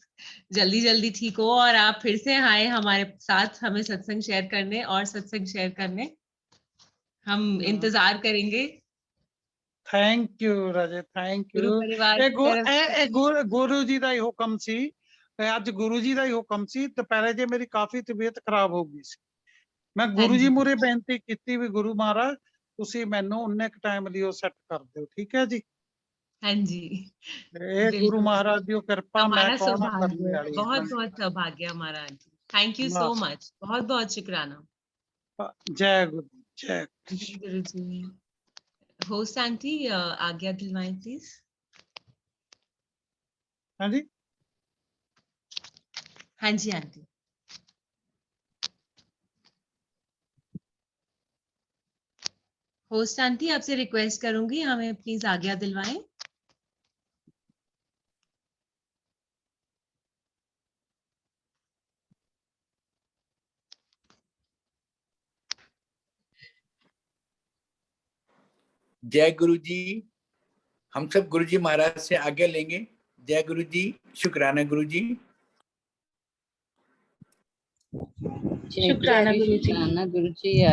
जल्दी जल्दी ठीक हो और आप फिर से आए हमारे साथ हमें सत्संग शेयर करने और सत्संग शेयर करने। हम इंतजार करेंगे। Thank you Raje, thank you. गुरु परिवार की तरफ से गुरु जी का ही हुक्म सी ਤੇ ਅੱਜ ਗੁਰੂ ਜੀ ਦਾ ਹੀ ਹੁਕਮ ਸੀ। ਦੁਪਹਿਰੇ ਜੇ ਮੇਰੀ ਕਾਫੀ ਤਬੀਅਤ ਖਰਾਬ ਹੋ ਗਈ ਸੀ, ਮੈਂ ਗੁਰੂ ਜੀ ਮੂਹਰੇ ਬੇਨਤੀ ਕੀਤੀ ਵੀ ਗੁਰੂ ਮਹਾਰਾਜ ਤੁਸੀਂ ਮੈਨੂੰ ਉਨੇ ਕ ਟਾਈਮ ਲਈ ਉਹ ਸੈੱਟ ਕਰ ਦਿਓ। ਠੀਕ ਹੈ ਜੀ। हाँ जी, ਇਹ ਗੁਰੂ बिल्कुल। ਮਹਾਰਾਜ ਦੀ ਕਿਰਪਾ, ਮੈਂ हमारा ਕੌਣ ਆ ਕਰਨ सौभाग्य, वाली। बहुत बहुत सौभाग्य हमारा aunty. Thank you so much, बहुत बहुत शुक्राना। जय गुरु, जय जी गुरु जी। होस्ट आंटी आज्ञा दिलवाएं प्लीज। हाँ जी। हाँ जी आंटी। होस्ट आंटी आपसे रिक्वेस्ट करूंगी हमें प्लीज आज्ञा दिलवाएं। जय गुरु जी। हम सब गुरु जी महाराज से आज्ञा लेंगे। जय गुरु जी, शुक्राना गुरु जी। शुक्राना गुरु जी। गुरु जी।